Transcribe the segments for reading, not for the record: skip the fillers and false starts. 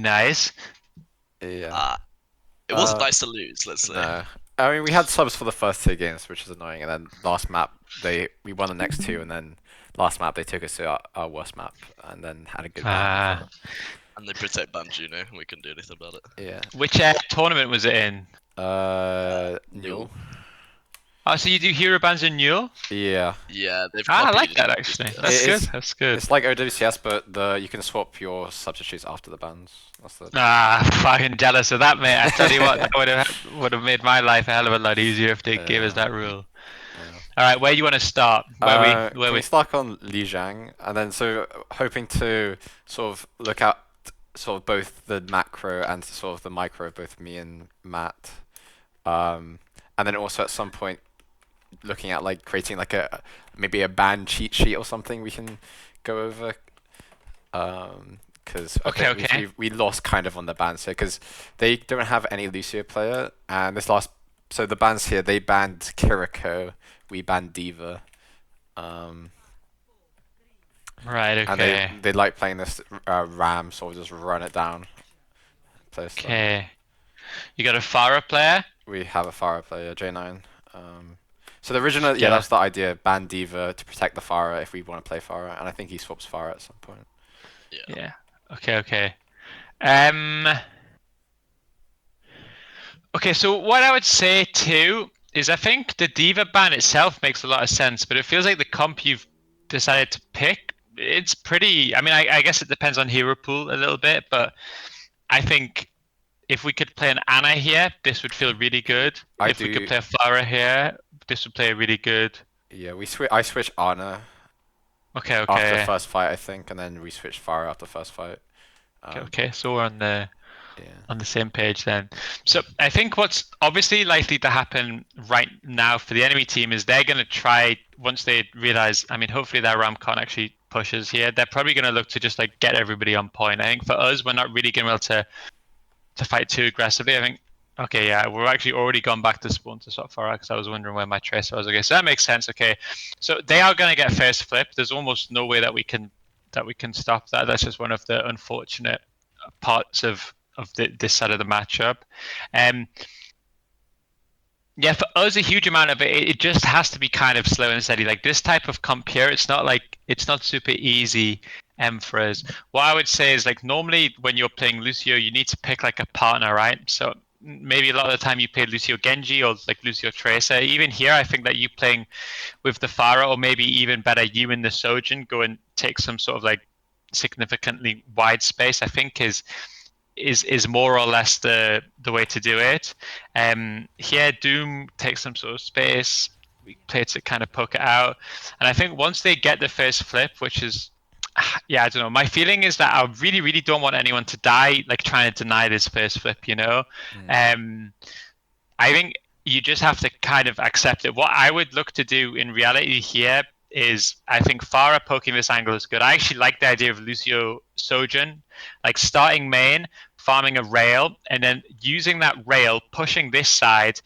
nice. Yeah. It wasn't Uh, nice to lose, let's say. no. I mean, we had subs for the first two games, which is annoying, and then last map we won the next two, and then last map they took us to our worst map, and then had a good ban. Ah, And they protect Banjuno, and we couldn't do anything about it. Yeah. which tournament was it in? Newell. Oh, so you do hero bans in Newell? Yeah. Yeah, they've Ah, I copied like that actually. That's It good. is. That's good. It's like OWCS, but you can swap your substitutes after the bans. That's the. Ah, fucking jealous of that, mate. I tell you what, that would have made my life a hell of a lot easier if they gave us that rule. Yeah. All right, where you want to start? Where Can we we? start on Li Jiang, and then so hoping to sort of look at sort of both the macro and sort of the micro of both me and Matt, and then also at some point looking at like creating like maybe a ban cheat sheet or something we can go over. Because Okay. we lost kind of on the bans here because they don't have any Lucio player, and so the bans here they banned Kiriko, we banned Diva, um, Right. and Okay. they like playing this Ram, so we'll just run it down. Play slow. Okay. You got a Pharah player? We have a Pharah player, J9. So the original, yeah, Yeah. that's the idea. Ban Diva to protect the Pharah if we want to play Pharah, and I think he swaps Pharah at some point. Yeah. Okay. Um. Okay. So what I would say too is I think the Diva ban itself makes a lot of sense, but it feels like the comp you've decided to pick, it's pretty. I mean, I guess it depends on hero pool a little bit, but I think if we could play an Anna here, this would feel really good. If we could play a Pharah here, this would play really good. Yeah, I switched Ana Okay. after the first fight, I think, and then we switched Pharah after the first fight. Okay. So we're on the Yeah. same page then. So I think what's obviously likely to happen right now for the enemy team is they're going to try, once they realize, I mean, hopefully their Ram can't actually push us here, they're probably going to look to just like get everybody on point. I think for us, we're not really going to be able to fight too aggressively. I think, okay, yeah, we're actually already gone back to spawn to swap Farah because I was wondering where my tracer was. Okay, so that makes sense. Okay, so they are going to get first flip. There's almost no way that we can stop that. That's just one of the unfortunate parts of this side of the matchup. Yeah, for us, a huge amount of it just has to be kind of slow and steady. Like this type of comp here, it's not super easy. For us, what I would say is like normally when you're playing Lucio, you need to pick like a partner, right? So maybe a lot of the time you play Lucio Genji or like Lucio Tracer. Even here, I think that you playing with the Pharah, or maybe even better, you and the Sojin go and take some sort of like significantly wide space, I think is more or less the way to do it. Here, Doom takes some sort of space. We play to kind of poke it out, and I think once they get the first flip, which is, yeah, I don't know. My feeling is that I really, really don't want anyone to die, like trying to deny this first flip. You know, I think you just have to kind of accept it. What I would look to do in reality here is I think Farah poking this angle is good. I actually like the idea of Lucio Sojin, like starting main, farming a rail, and then using that rail, pushing this side.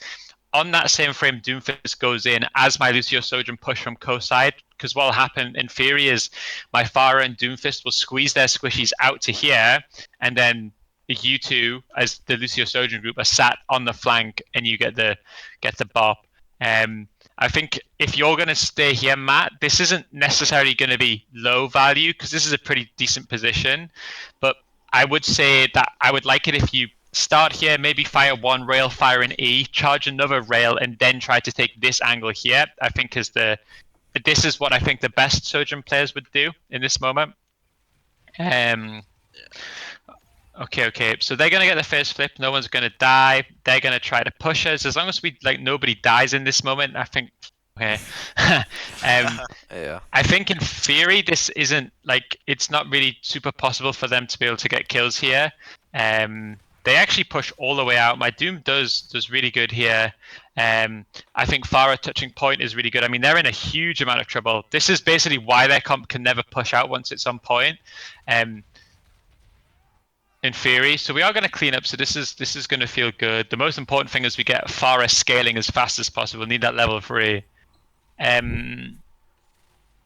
On that same frame, Doomfist goes in as my Lucio Sojin push from co-side, because what will happen in theory is my Farah and Doomfist will squeeze their squishies out to here, and then you two, as the Lucio Sojin group, are sat on the flank, and you get the bop. I think if you're going to stay here, Matt, this isn't necessarily going to be low value because this is a pretty decent position. But I would say that I would like it if you start here, maybe fire one rail, fire an E, charge another rail, and then try to take this angle here. I think this is what I think the best Sojin players would do in this moment. Okay. So they're gonna get the first flip. No one's gonna die. They're gonna try to push us. As long as nobody dies in this moment, I think. Okay. Yeah. I think in theory this isn't it's not really super possible for them to be able to get kills here. They actually push all the way out. My Doom does really good here. I think Farah touching point is really good. I mean, they're in a huge amount of trouble. This is basically why their comp can never push out once it's on point. In theory, so we are going to clean up. So this is going to feel good. The most important thing is we get Farah scaling as fast as possible. Need that level 3.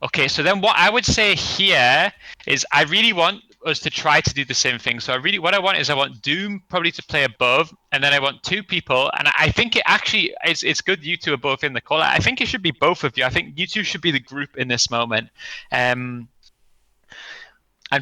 Okay, so then what I would say here is I really want us to try to do the same thing. So what I want Doom probably to play above, and then I want 2 people. And I think it actually it's good you two are both in the call. I think it should be both of you. I think you two should be the group in this moment. I'm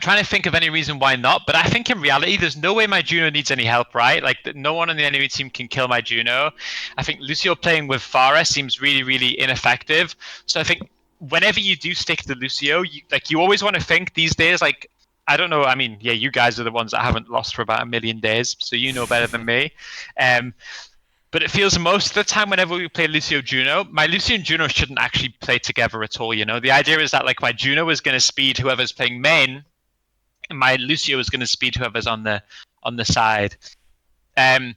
trying to think of any reason why not, but I think in reality, there's no way my Juno needs any help, right? Like, no one on the enemy team can kill my Juno. I think Lucio playing with Pharah seems really, really ineffective. So I think whenever you do stick to Lucio, you always want to think these days, like, I don't know. I mean, yeah, you guys are the ones that haven't lost for about a million days, so you know better than me. But it feels most of the time whenever we play Lucio Juno, my Lucio and Juno shouldn't actually play together at all. You know, the idea is that like my Juno is going to speed whoever's playing main, and my Lucio is going to speed whoever's on the side. And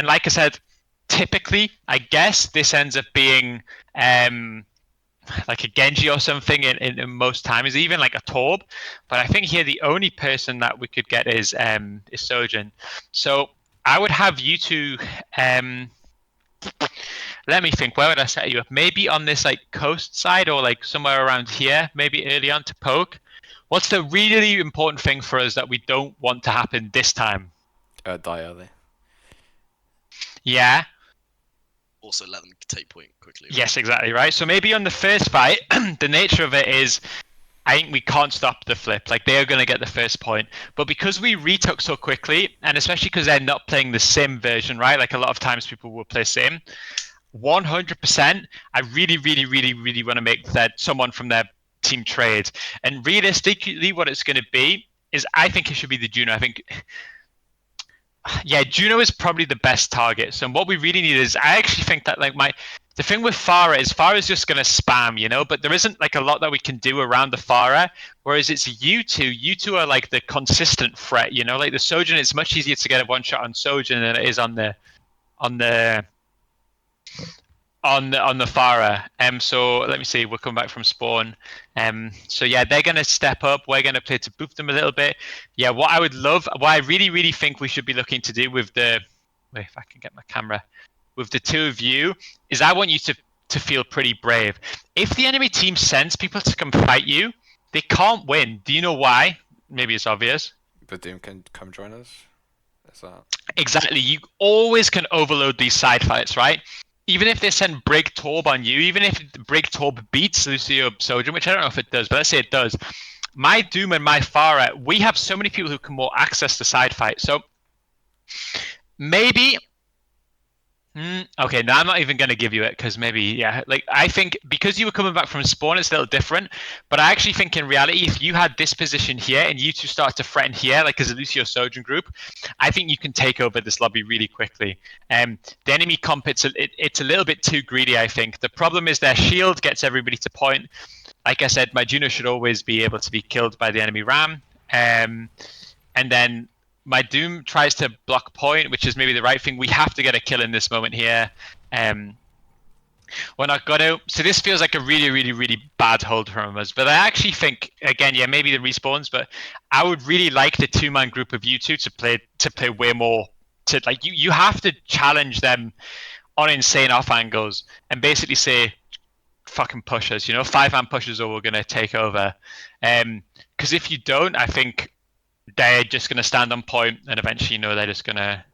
like I said, typically, I guess this ends up being like a Genji or something in most times, even like a Torb. But I think here the only person that we could get is Sojin. So I would have you two. Let me think. Where would I set you up? Maybe on this like coast side, or like somewhere around here. Maybe early on to poke. What's the really important thing for us that we don't want to happen this time? Die early. Yeah. Also, let them take point quickly. Right? Yes, exactly right. So maybe on the first fight, the nature of it is, I think we can't stop the flip. Like they are going to get the first point, but because we retook so quickly, and especially because they're not playing the sim version, right? Like a lot of times people will play sim. 100%. I really, really, really, really want to make that someone from their team trade. And realistically, what it's going to be is, I think it should be the Juno. I think. Yeah, Juno is probably the best target. So what we really need is, I actually think that like the thing with Pharah's just going to spam, you know, but there isn't like a lot that we can do around the Pharah, whereas it's you two are like the consistent threat, you know, like the Sojin, it's much easier to get a one shot on Sojin than it is on the Pharah. So let me see, we're coming back from spawn. So yeah, they're gonna step up. We're gonna play to boost them a little bit. Yeah, what I really, really think we should be looking to do with the, wait, if I can get my camera, with the two of you, is I want you to feel pretty brave. If the enemy team sends people to come fight you, they can't win. Do you know why? Maybe it's obvious. But Doom can come join us? Is that... Exactly. You always can overload these side fights, right? Even if they send Brig Torb on you, even if Brig Torb beats Lucio Sojin, which I don't know if it does, but let's say it does. My Doom and my Pharah, we have so many people who can more access the side fight. So maybe... okay, now I'm not even going to give you it because maybe, yeah, like I think because you were coming back from spawn, it's a little different. But I actually think in reality, if you had this position here and you two start to threaten here, like as a Lucio Sojin group, I think you can take over this lobby really quickly. The enemy comp, it's a little bit too greedy, I think. The problem is their shield gets everybody to point. Like I said, my Juno should always be able to be killed by the enemy Ram. And then my Doom tries to block point, which is maybe the right thing. We have to get a kill in this moment here. We're not going to. So this feels like a really, really, really bad hold from us. But I actually think, again, yeah, maybe the respawns, but I would really like the two-man group of you two to play way more. To like you have to challenge them on insane off angles and basically say, fucking push us, you know, 5-man pushes or we're going to take over. Because if you don't, I think they're just going to stand on point, and eventually, you know, they're just going to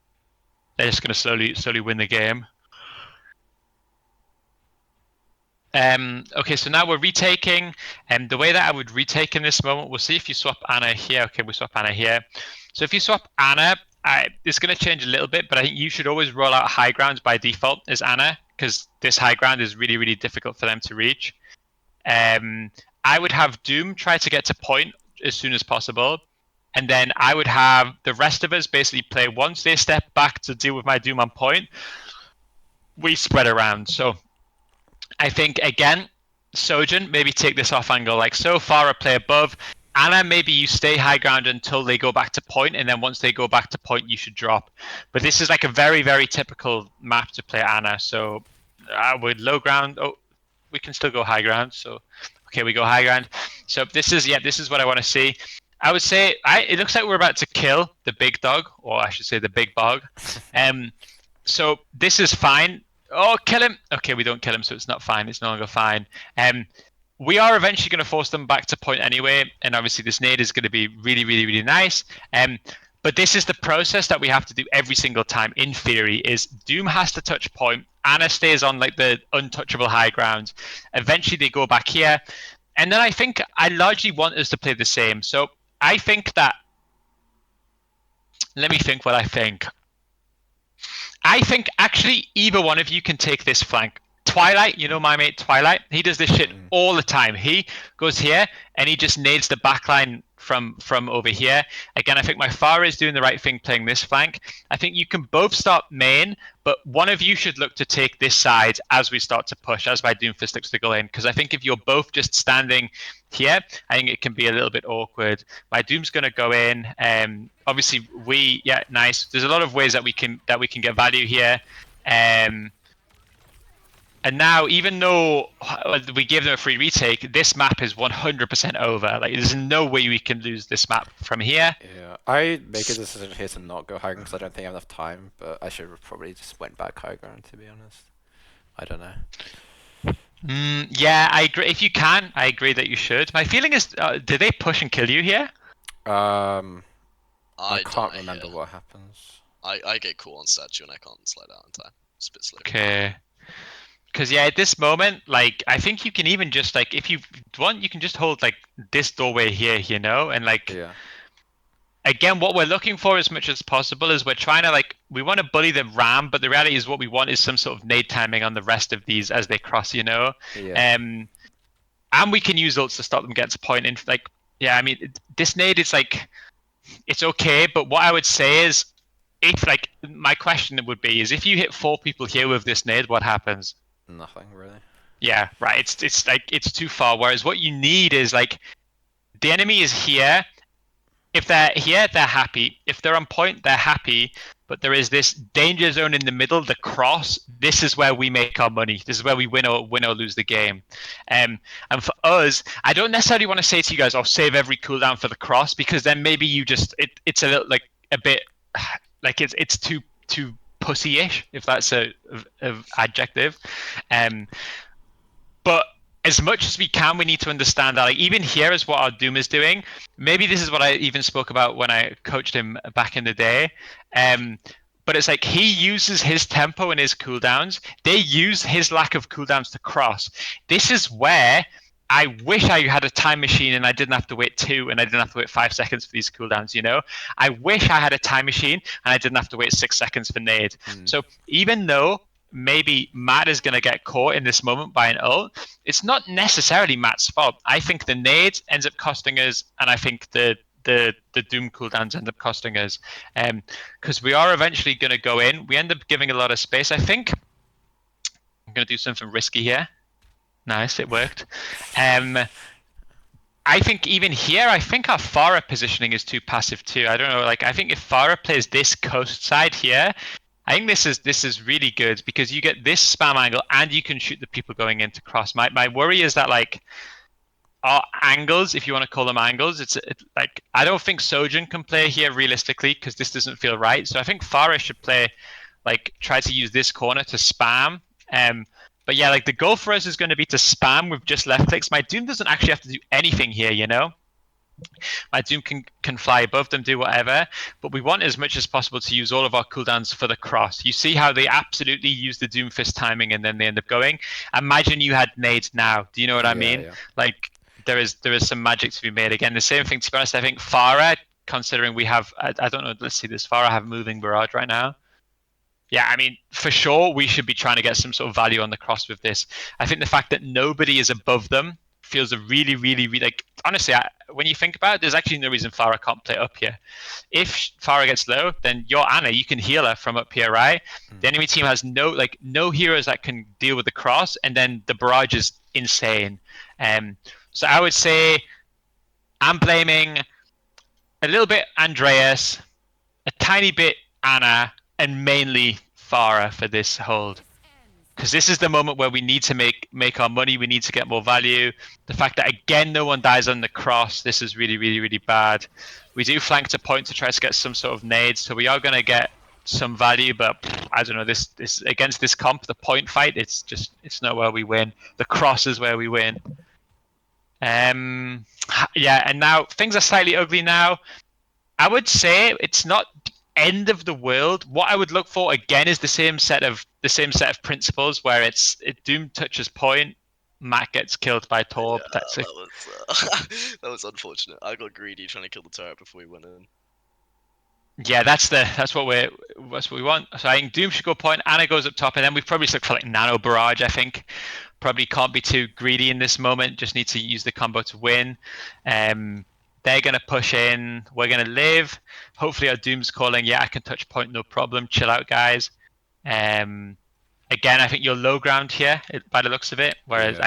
slowly win the game. Okay, so now we're retaking, and the way that I would retake in this moment, we'll see if you swap Anna here. Okay, we swap Anna here. So if you swap Anna, it's going to change a little bit, but I think you should always roll out high grounds by default as Anna, because this high ground is really, really difficult for them to reach. I would have Doom try to get to point as soon as possible. And then I would have the rest of us basically play once they step back to deal with my Doom on point. We spread around. So I think, again, Sojin, maybe take this off angle like so. Pharah play above. Anna, maybe you stay high ground until they go back to point, and then once they go back to point, you should drop. But this is like a very, very typical map to play Anna. So I would low ground. Oh, we can still go high ground. So, okay, we go high ground. So this is what I want to see. I would say it looks like we're about to kill the big dog, or I should say the big bog. So this is fine. Oh, kill him. Okay, we don't kill him, so it's not fine. It's no longer fine. we are eventually going to force them back to point anyway, and obviously this nade is going to be really, really, really nice. But this is the process that we have to do every single time. In theory, is Doom has to touch point, Ana stays on like the untouchable high ground. Eventually, they go back here, and then I think I largely want us to play the same. So I think that. Let me think what I think. I think actually either one of you can take this flank. Twilight, you know my mate Twilight, he does this shit all the time. He goes here and he just nades the backline from over here. Again, I think my Pharah is doing the right thing playing this flank. I think you can both start main, but one of you should look to take this side as we start to push, as my Doomfist looks to go in. Because I think if you're both just standing here, I think it can be a little bit awkward. My Doom's going to go in. Obviously, nice. There's a lot of ways that we can get value here. And now, even though we give them a free retake, this map is 100% over. Like, there's no way we can lose this map from here. Yeah, I make a decision here to not go high ground because I don't think I have enough time, but I should have probably just went back high ground, to be honest. I don't know. Yeah, I agree. If you can, I agree that you should. My feeling is, did they push and kill you here? I can't remember what happens. I get cool on statue and I can't slide out in time. It's a bit slow. Okay. Because yeah, at this moment, like I think you can even just like if you want, you can just hold like this doorway here, you know, and like again, what we're looking for as much as possible is we're trying to like we want to bully the ram, but the reality is what we want is some sort of nade timing on the rest of these as they cross, you know. And we can use ults to stop them getting to point in. Like I mean, this nade is like it's okay, but what I would say is if like my question would be is if you hit 4 people here with this nade, what happens? Nothing really. Yeah, right. It's like it's too far. Whereas what you need is like the enemy is here. If they're here, they're happy. If they're on point, they're happy. But there is this danger zone in the middle, the cross. This is where we make our money. This is where we win or lose the game. And for us, I don't necessarily want to say to you guys, "I'll save every cooldown for the cross," because then maybe you just it's a little like a bit like it's too pussy-ish, if that's a adjective. But as much as we can, we need to understand that like even here is what our Doom is doing. Maybe this is what I even spoke about when I coached him back in the day. But it's like he uses his tempo and his cooldowns. They use his lack of cooldowns to cross. This is where I wish I had a time machine and I didn't have to wait 2 and I didn't have to wait 5 seconds for these cooldowns, you know? I wish I had a time machine and I didn't have to wait 6 seconds for nade. So even though maybe Matt is going to get caught in this moment by an ult, it's not necessarily Matt's fault. I think the nade ends up costing us, and I think the Doom cooldowns end up costing us. Because we are eventually going to go in. We end up giving a lot of space. I think I'm going to do something risky here. Nice, it worked. I think even here, I think our Pharah positioning is too passive too. I don't know. Like, I think if Pharah plays this coast side here, I think this is really good because you get this spam angle and you can shoot the people going into cross. My worry is that like our angles, if you want to call them angles, it's like I don't think Sojourn can play here realistically because this doesn't feel right. So I think Pharah should play like try to use this corner to spam. But yeah, like the goal for us is going to be to spam with just left clicks. My Doom doesn't actually have to do anything here, you know? My Doom can fly above them, do whatever, but we want as much as possible to use all of our cooldowns for the cross. You see how they absolutely use the Doomfist timing and then they end up going? Imagine you had nades now. Do you know what I mean? Yeah. Like there is some magic to be made. Again, the same thing, to be honest, I think Pharah, considering we have, I don't know, let's see, does Pharah have moving barrage right now? Yeah, I mean, for sure, we should be trying to get some sort of value on the cross with this. I think the fact that nobody is above them feels a really, really, really, like, honestly, when you think about it, there's actually no reason Pharah can't play up here. If Pharah gets low, then you're Ana, you can heal her from up here, right? The enemy team has no heroes that can deal with the cross, and then the barrage is insane. So I would say I'm blaming a little bit Andreas, a tiny bit Ana, and mainly Pharah for this hold. Because this is the moment where we need to make our money, we need to get more value. The fact that, again, no one dies on the cross, this is really, really, really bad. We do flank to point to try to get some sort of nades, so we are going to get some value, but I don't know, this against this comp, the point fight, it's not where we win. The cross is where we win. Yeah, and now things are slightly ugly now. I would say it's not end of the world. What I would look for again is the same set of principles where Doom touches point, Matt gets killed by Torb. Yeah, That's it. that was that was unfortunate. I got greedy trying to kill the turret before we went in. Yeah, that's what we want. So I think Doom should go point, Anna goes up top, and then we probably look for like Nano Barrage. I think probably can't be too greedy in this moment. Just need to use the combo to win. They're gonna push in. We're gonna live. Hopefully our Doom's calling. Yeah, I can touch point, no problem. Chill out, guys. Again, I think you're low ground here by the looks of it. Whereas Yeah.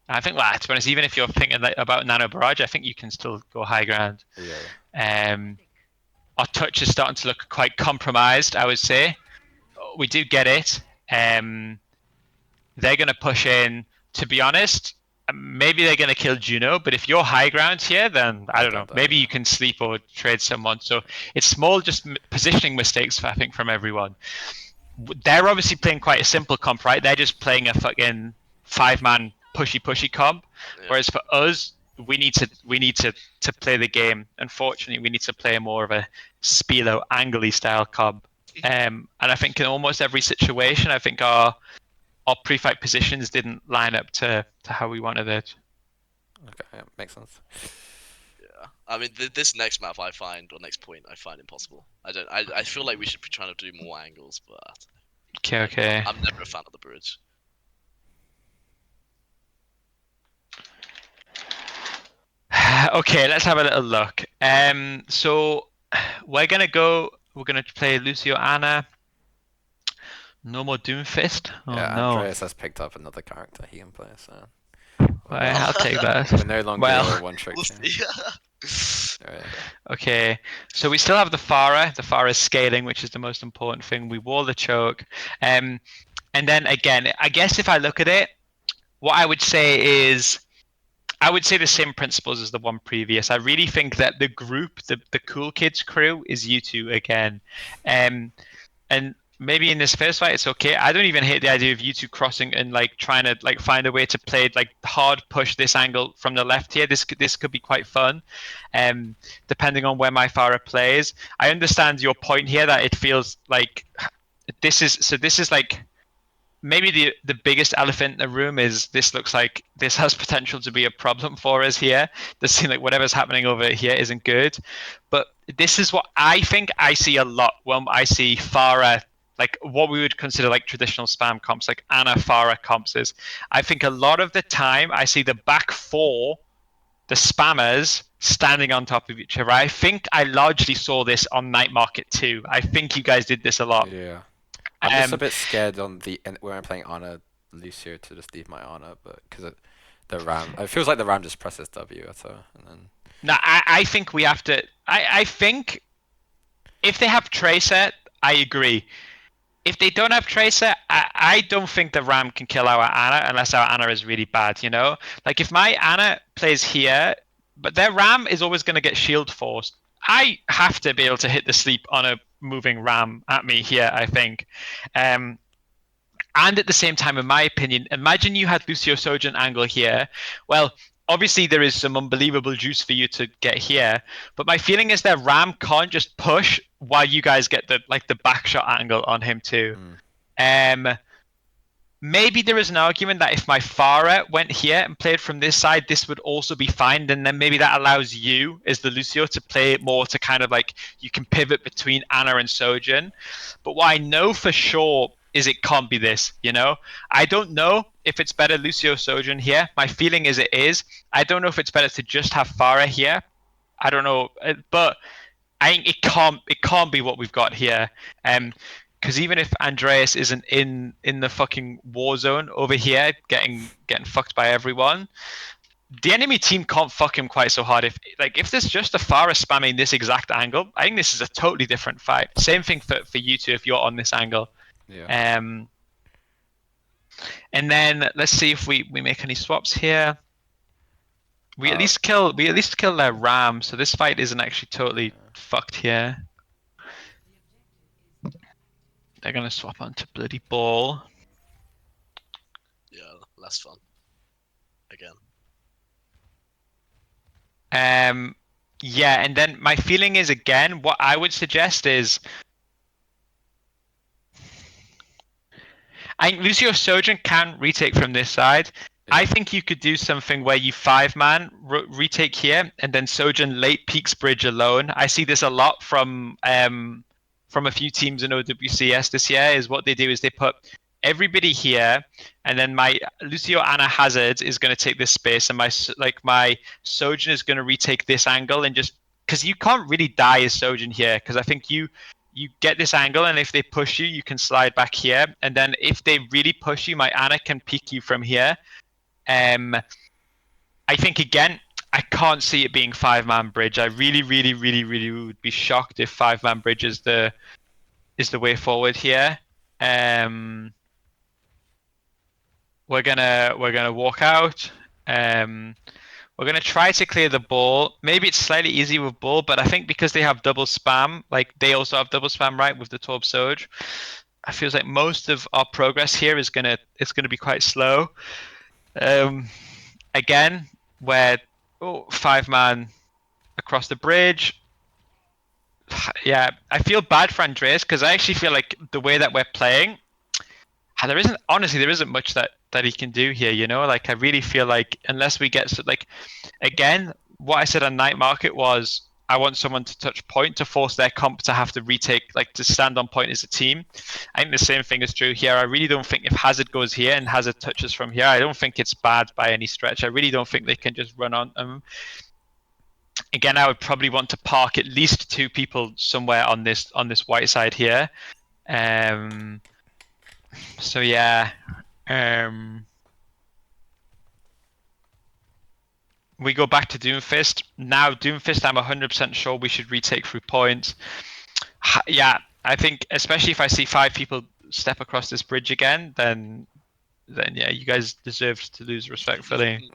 I think, well, to be honest, even if you're thinking about Nano Barrage, I think you can still go high ground. Yeah. Our touch is starting to look quite compromised, I would say. We do get it. They're going to push in. To be honest, maybe they're going to kill Juno, but if you're high ground here, then I don't know. Maybe you can sleep or trade someone. So it's small, just positioning mistakes, I think, from everyone. They're obviously playing quite a simple comp, right? They're just playing a fucking 5-man pushy comp. Yeah. Whereas for us, we need to play the game. Unfortunately, we need to play more of a Spilo angly style comp. And I think in almost every situation, I think our pre-fight positions didn't line up to how we wanted it. Okay, yeah, makes sense. Yeah, I mean this next map I find, or next point I find impossible. I feel like we should be trying to do more angles, but Okay. I'm never a fan of the bridge. Okay, let's have a little look. So we're gonna play Lucio Anna. No more Doomfist. Oh Yeah, no. Andreas has picked up another character he can play, so Well, I'll take that. we're no longer Well, one trick. We'll see. Right. okay. So we still have the Pharah. The Pharah is scaling, which is the most important thing. We wall the choke. And then again, I guess if I look at it, what I would say is I would say the same principles as the one previous. I really think that the group, the Cool Kids crew, is you two again. And maybe in this first fight it's okay. I don't even hate the idea of you two crossing and like trying to like find a way to play like hard push this angle from the left here. This could be quite fun, depending on where my Farah plays. I understand your point here that it feels like this is like maybe the biggest elephant in the room is this looks like this has potential to be a problem for us here. This seems like whatever's happening over here isn't good. But this is what I think I see a lot when I see Farah, like what we would consider like traditional spam comps, like Anna Farah comps is. I think a lot of the time I see the back four, the spammers, standing on top of each other. I think I largely saw this on Night Market too. I think you guys did this a lot. Yeah. I'm just a bit scared on when I'm playing Ana Lucio to just leave my Ana, but because the Ram, it feels like the Ram just presses W at her, and then. No, I think we have to. I think if they have Tracer, I agree. If they don't have Tracer, I don't think the Ram can kill our Ana unless our Ana is really bad, you know? Like if my Ana plays here, but their Ram is always going to get shield forced. I have to be able to hit the sleep on a moving Ram at me here, I think. And at the same time, in my opinion, imagine you had Lucio Sojourn angle here. Well, obviously there is some unbelievable juice for you to get here, but my feeling is that Ram can't just push while you guys get the back shot angle on him too. Maybe there is an argument that if my Farah went here and played from this side, this would also be fine. And then maybe that allows you, as the Lucio, to play it more to kind of like you can pivot between Anna and Sojourn. But what I know for sure is it can't be this, you know? I don't know if it's better Lucio Sojourn here. My feeling is it is. I don't know if it's better to just have Farah here. I don't know, but I think it can't be what we've got here. Because even if Andreas isn't in the fucking war zone over here, getting fucked by everyone, the enemy team can't fuck him quite so hard. If there's just a Farah spamming this exact angle, I think this is a totally different fight. Same thing for you two if you're on this angle. Yeah. And then let's see if we make any swaps here. We at least kill their Ram, so this fight isn't actually totally fucked here. They're gonna swap onto bloody ball. Yeah, less fun. Again. Yeah, and then my feeling is, again, what I would suggest is, I think Lucio Sojourn can retake from this side. I Yeah. think you could do something where you 5-man retake here, and then Sojourn late peaks bridge alone. I see this a lot from a few teams in OWCS this year. Is what they do is they put everybody here, and then my Lucio Anna Hazard is going to take this space, and my Sojourn is going to retake this angle, and just because you can't really die as Sojourn here, because I think you get this angle, and if they push you, you can slide back here, and then if they really push you, my Anna can peek you from here. I think, again, I can't see it being 5-man bridge. I really, really, really, really would be shocked if 5-man bridge is the way forward here. We're gonna walk out. We're gonna try to clear the ball. Maybe it's slightly easy with ball, but I think because they have double spam, like they also have double spam, right, with the Torb Soj. I feels like most of our progress here is gonna be quite slow. Again, we're 5-man across the bridge. Yeah, I feel bad for Andreas because I actually feel like the way that we're playing, there isn't much that he can do here. Like I really feel like unless we get again, what I said on Night Market was I want someone to touch point to force their comp to have to retake, like to stand on point as a team. I think the same thing is true here. I really don't think if Hazard goes here and Hazard touches from here, I don't think it's bad by any stretch. I really don't think they can just run on them. Again, I would probably want to park at least 2 people somewhere on this white side here. So yeah. We go back to Doomfist. Now Doomfist, I'm 100% sure we should retake through points. Yeah, I think especially if I see 5 people step across this bridge again, then yeah, you guys deserved to lose respectfully.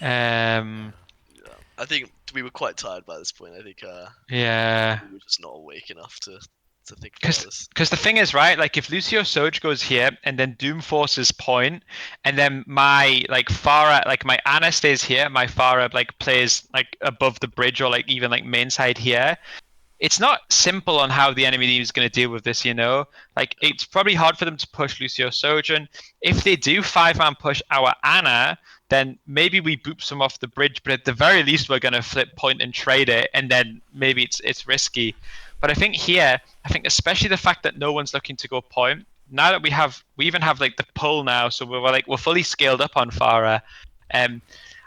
I think we were quite tired by this point. I think Yeah. we were just not awake enough to think about this. Because the thing is, right, like if Lucio Soj goes here and then Doom forces point, and then my Farah, like my Anna stays here, my Farah like plays like above the bridge or like even like main side here. It's not simple on how the enemy team is going to deal with this, Like it's probably hard for them to push Lucio Sojourn. If they do 5-man push our Anna, then maybe we boop some off the bridge, but at the very least we're going to flip point and trade it, and then maybe it's risky. But I think here, especially the fact that no one's looking to go point. Now that we even have like the pull now, so we're fully scaled up on Farah.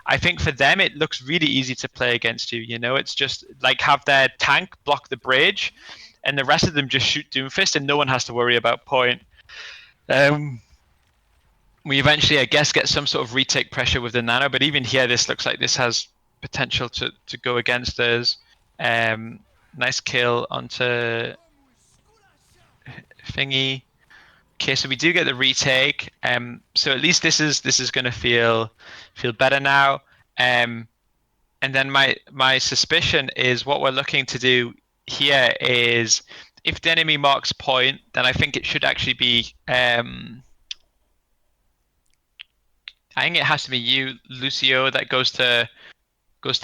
I think for them it looks really easy to play against you. It's just like have their tank block the bridge, and the rest of them just shoot Doomfist, and no one has to worry about point. We eventually, I guess, get some sort of retake pressure with the Nano, but even here, this looks like this has potential to go against us. Nice kill onto Thingy. Okay, so we do get the retake. So at least this is going to feel better now. And then my suspicion is what we're looking to do here is if the enemy marks point, then I think it should actually be. I think it has to be you, Lucio, that goes to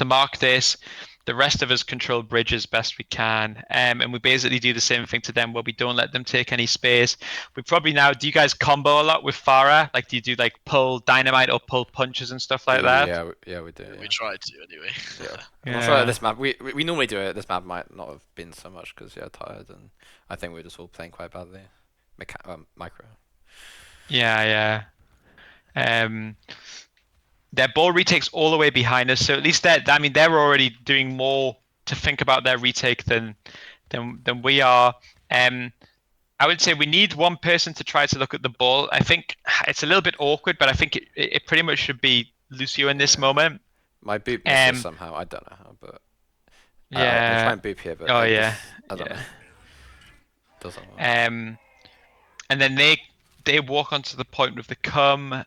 mark this. The rest of us control bridge as best we can, and we basically do the same thing to them where we don't let them take any space. We probably now, do you guys combo a lot with Farah? Like, do you do like pull dynamite or pull punches and stuff like that? Yeah, we do. We tried to anyway. Yeah. I'm not sure at this map. We normally do it. This map might not have been so much because tired, and I think we're just all playing quite badly. Micro. Yeah. Their ball retakes all the way behind us, so at least they're already doing more to think about their retake than we are. I would say we need one person to try to look at the ball. I think it's a little bit awkward, but I think it pretty much should be Lucio in this moment. My boop misses somehow. I don't know how, but yeah. I'll try and boop here, but I don't know. Doesn't work. And then they walk onto the point with the cum.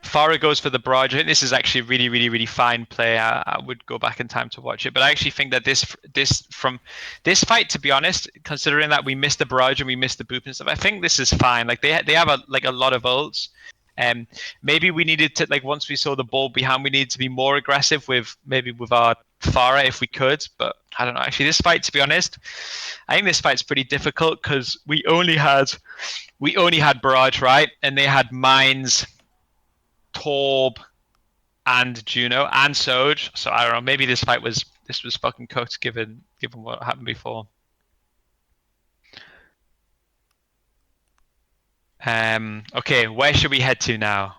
Farah goes for the barrage. I think this is actually a really, really, really fine play. I would go back in time to watch it, but I actually think that this fight, to be honest, considering that we missed the barrage and we missed the boop and stuff, I think this is fine. Like they have a lot of ults. Maybe we needed to, like, once we saw the ball behind, we needed to be more aggressive with our Farah if we could. But I don't know. Actually, this fight, to be honest, I think this fight's pretty difficult because we only had Barrage, right? And they had Mines, Torb, and Juno and Soj. So I don't know. Maybe this was fucking cooked given what happened before. Okay, where should we head to now?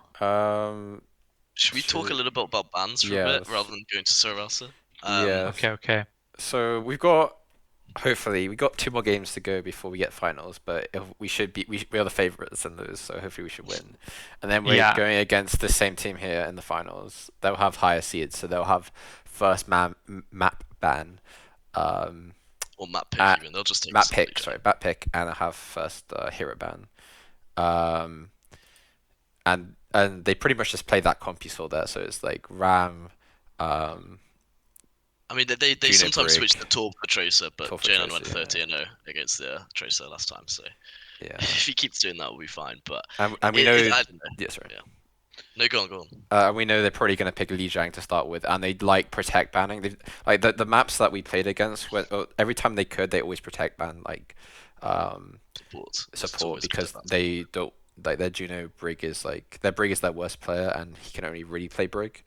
Should we talk a little bit about bans for a bit rather than going to Sorasa? Yeah. Okay. So we got 2 more games to go before we get finals, but if we are the favorites in those, so hopefully we should win. And then we're going against the same team here in the finals. They'll have higher seeds, so they'll have first map ban. Or map pick even. They'll just take map pick, and I'll have first hero ban. And they pretty much just play that comp you saw there, so it's like Ram. I mean, they Juno sometimes Brig. switch the Torb for Tracer, but Torb for J9 Tracer, went 30-0 against the Tracer last time, so Yeah. if he keeps doing that, we'll be fine. But And we know. I don't know. Yeah, sorry. Yeah. No, go on. We know they're probably going to pick Lijiang to start with, and they like protect banning. Like the maps that we played against, every time they could, they always protect ban like support because they don't like their Juno Brig is like their Brig is their worst player, and he can only really play Brig.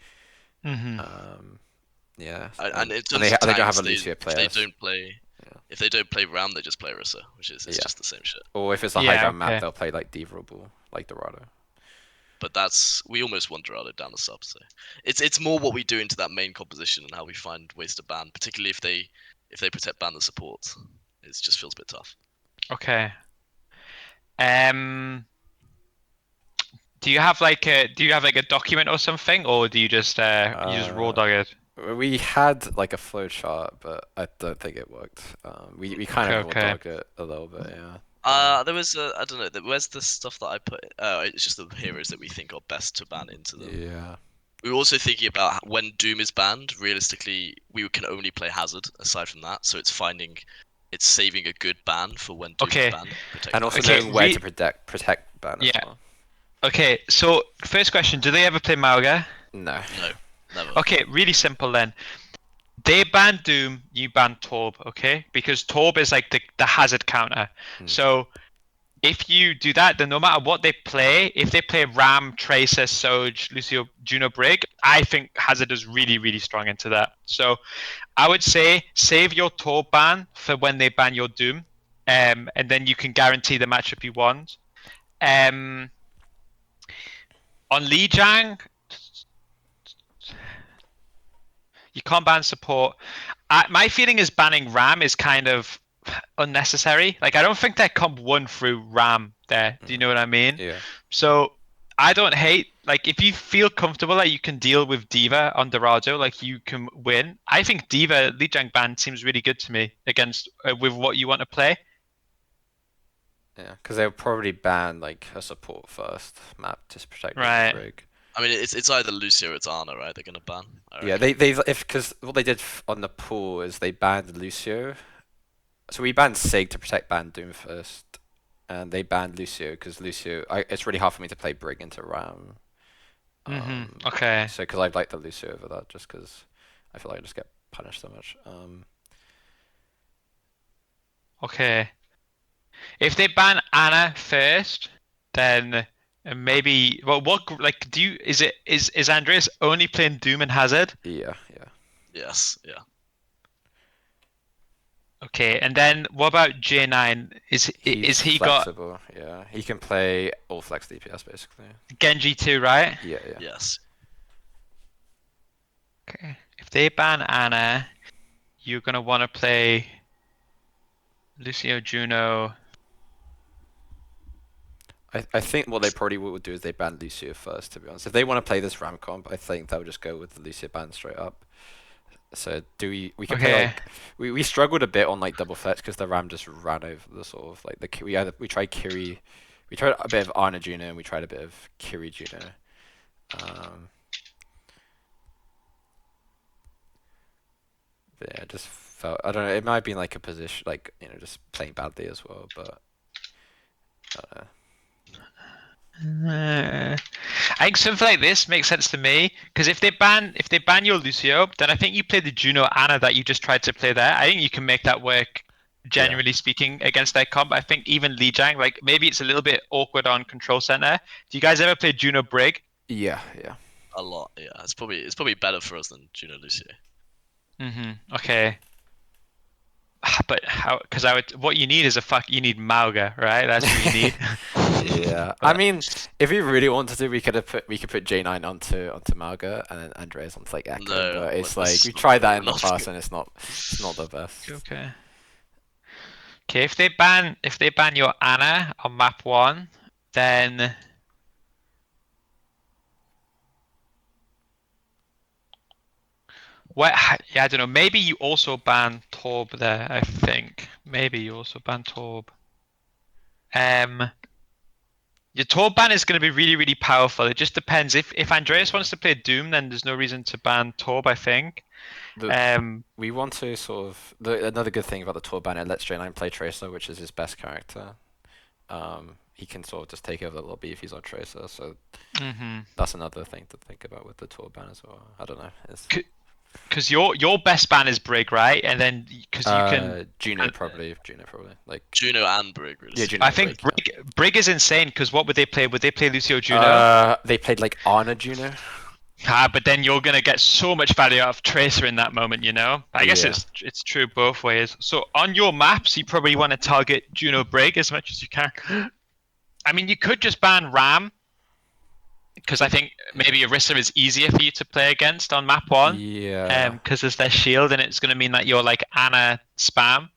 Yeah, and they don't have a Lucio player. If they don't play Ram, they just play Orisa, which is just the same shit. Or if it's a high ground map, they'll play like D.Va or Bull, like Dorado. But we almost won Dorado down the sub, so it's more what we do into that main composition and how we find ways to ban, particularly if they protect ban the support. It just feels a bit tough. Okay. Do you have like a document or something, or do you just raw dog it? We had like a flow chart, but I don't think it worked. We kind of raw dog it a little bit, yeah. There was I don't know. Where's the stuff that I put? It's just the heroes that we think are best to ban into them. Yeah. We were also thinking about when Doom is banned. Realistically, we can only play Hazard. Aside from that, so it's saving a good ban for when Doom is banned. And also knowing where to protect ban as well. Okay, so first question: do they ever play Mauga? No. No, never. Okay, really simple then. They ban Doom, you ban Torb, okay? Because Torb is like the hazard counter. So if you do that, then no matter what they play, if they play Ram, Tracer, Soj, Lucio, Juno Brig, I think Hazard is really, really strong into that. So I would say save your Torb ban for when they ban your Doom, and then you can guarantee the matchup you want. On Lijiang, you can't ban support. My feeling is banning Ram is kind of unnecessary. Like I don't think that comp won through Ram there. Do you know what I mean? Yeah. So I don't hate like if you feel comfortable that you can deal with D.Va on Dorado, like you can win. I think D.Va Lijiang ban seems really good to me against with what you want to play. Yeah, because they'll probably ban like a support first map to protect the Brig. I mean, it's either Lucio or it's Ana, right? They're gonna ban. Yeah, because what they did on the pool is they banned Lucio. So we banned Sig to protect ban Doom first, and they banned Lucio because it's really hard for me to play Brig into Ram. Okay. So because I'd like the Lucio over that, just because I feel like I just get punished so much. Okay. If they ban Ana first, then maybe. Well, what like do you? Is Andreas only playing Doom and Hazard? Yeah. Yes. Yeah. Okay, and then what about J9? Is he flexible? Yeah, he can play all flex DPS basically. Genji too, right? Yeah. Yes. Okay. If they ban Ana, you're gonna want to play Lucio, Juno. I think what they probably would do is they ban Lucio first, to be honest. If they want to play this Ram comp, I think they'll just go with the Lucio ban straight up. So we can play like we struggled a bit on like double flex because the Ram just ran over the sort of like we tried Kiri, we tried a bit of Ana Juno and we tried a bit of Kiri Juno. But yeah, it just felt, I don't know, it might have been like a position like just playing badly as well, but I don't know. I think something like this makes sense to me because if they ban your Lucio, then I think you play the Juno Anna that you just tried to play there. I think you can make that work. Yeah. Generally speaking, against their comp, I think even Li Jiang, like maybe it's a little bit awkward on control center. Do you guys ever play Juno Brig? Yeah. Yeah. A lot, yeah. It's probably better for us than Juno Lucio. Okay. But how? Because what you need is you need Mauga, right? That's what you need. Yeah. I mean, if we really wanted to, we could put J9 onto Malga and then Andreas onto like Echo. No, but it's let's like we not tried do that it. in the Not past good. and it's not the best. Okay. Okay, if they ban your Anna on map 1, then what? Yeah, I don't know. Maybe you also ban Torb there. I think maybe you also ban Torb. Your Torb ban is going to be really, really powerful. It just depends. If Andreas Yeah. wants to play Doom, then there's no reason to ban Torb, I think. The we want to sort of another good thing about the tour ban, it lets J9 play Tracer, which is his best character. He can sort of just take over the lobby if he's on Tracer, so that's another thing to think about with the tour ban as well. I don't know. Because your best ban is Brig, right? And then because you can Juno probably like Juno and Brig, yeah, really. Juno I and think Brig, Brig is insane because what would they play? Would they play Lucio Juno? they played like Ana Juno. But then you're gonna get so much value out of Tracer in that moment, you know. I guess Yeah. it's true both ways. So on your maps, you probably want to target Juno Brig as much as you can. I mean, you could just ban Ram because I think maybe Orisa is easier for you to play against on map 1. Yeah. Because there's their shield, and it's gonna mean that you're like Anna spam.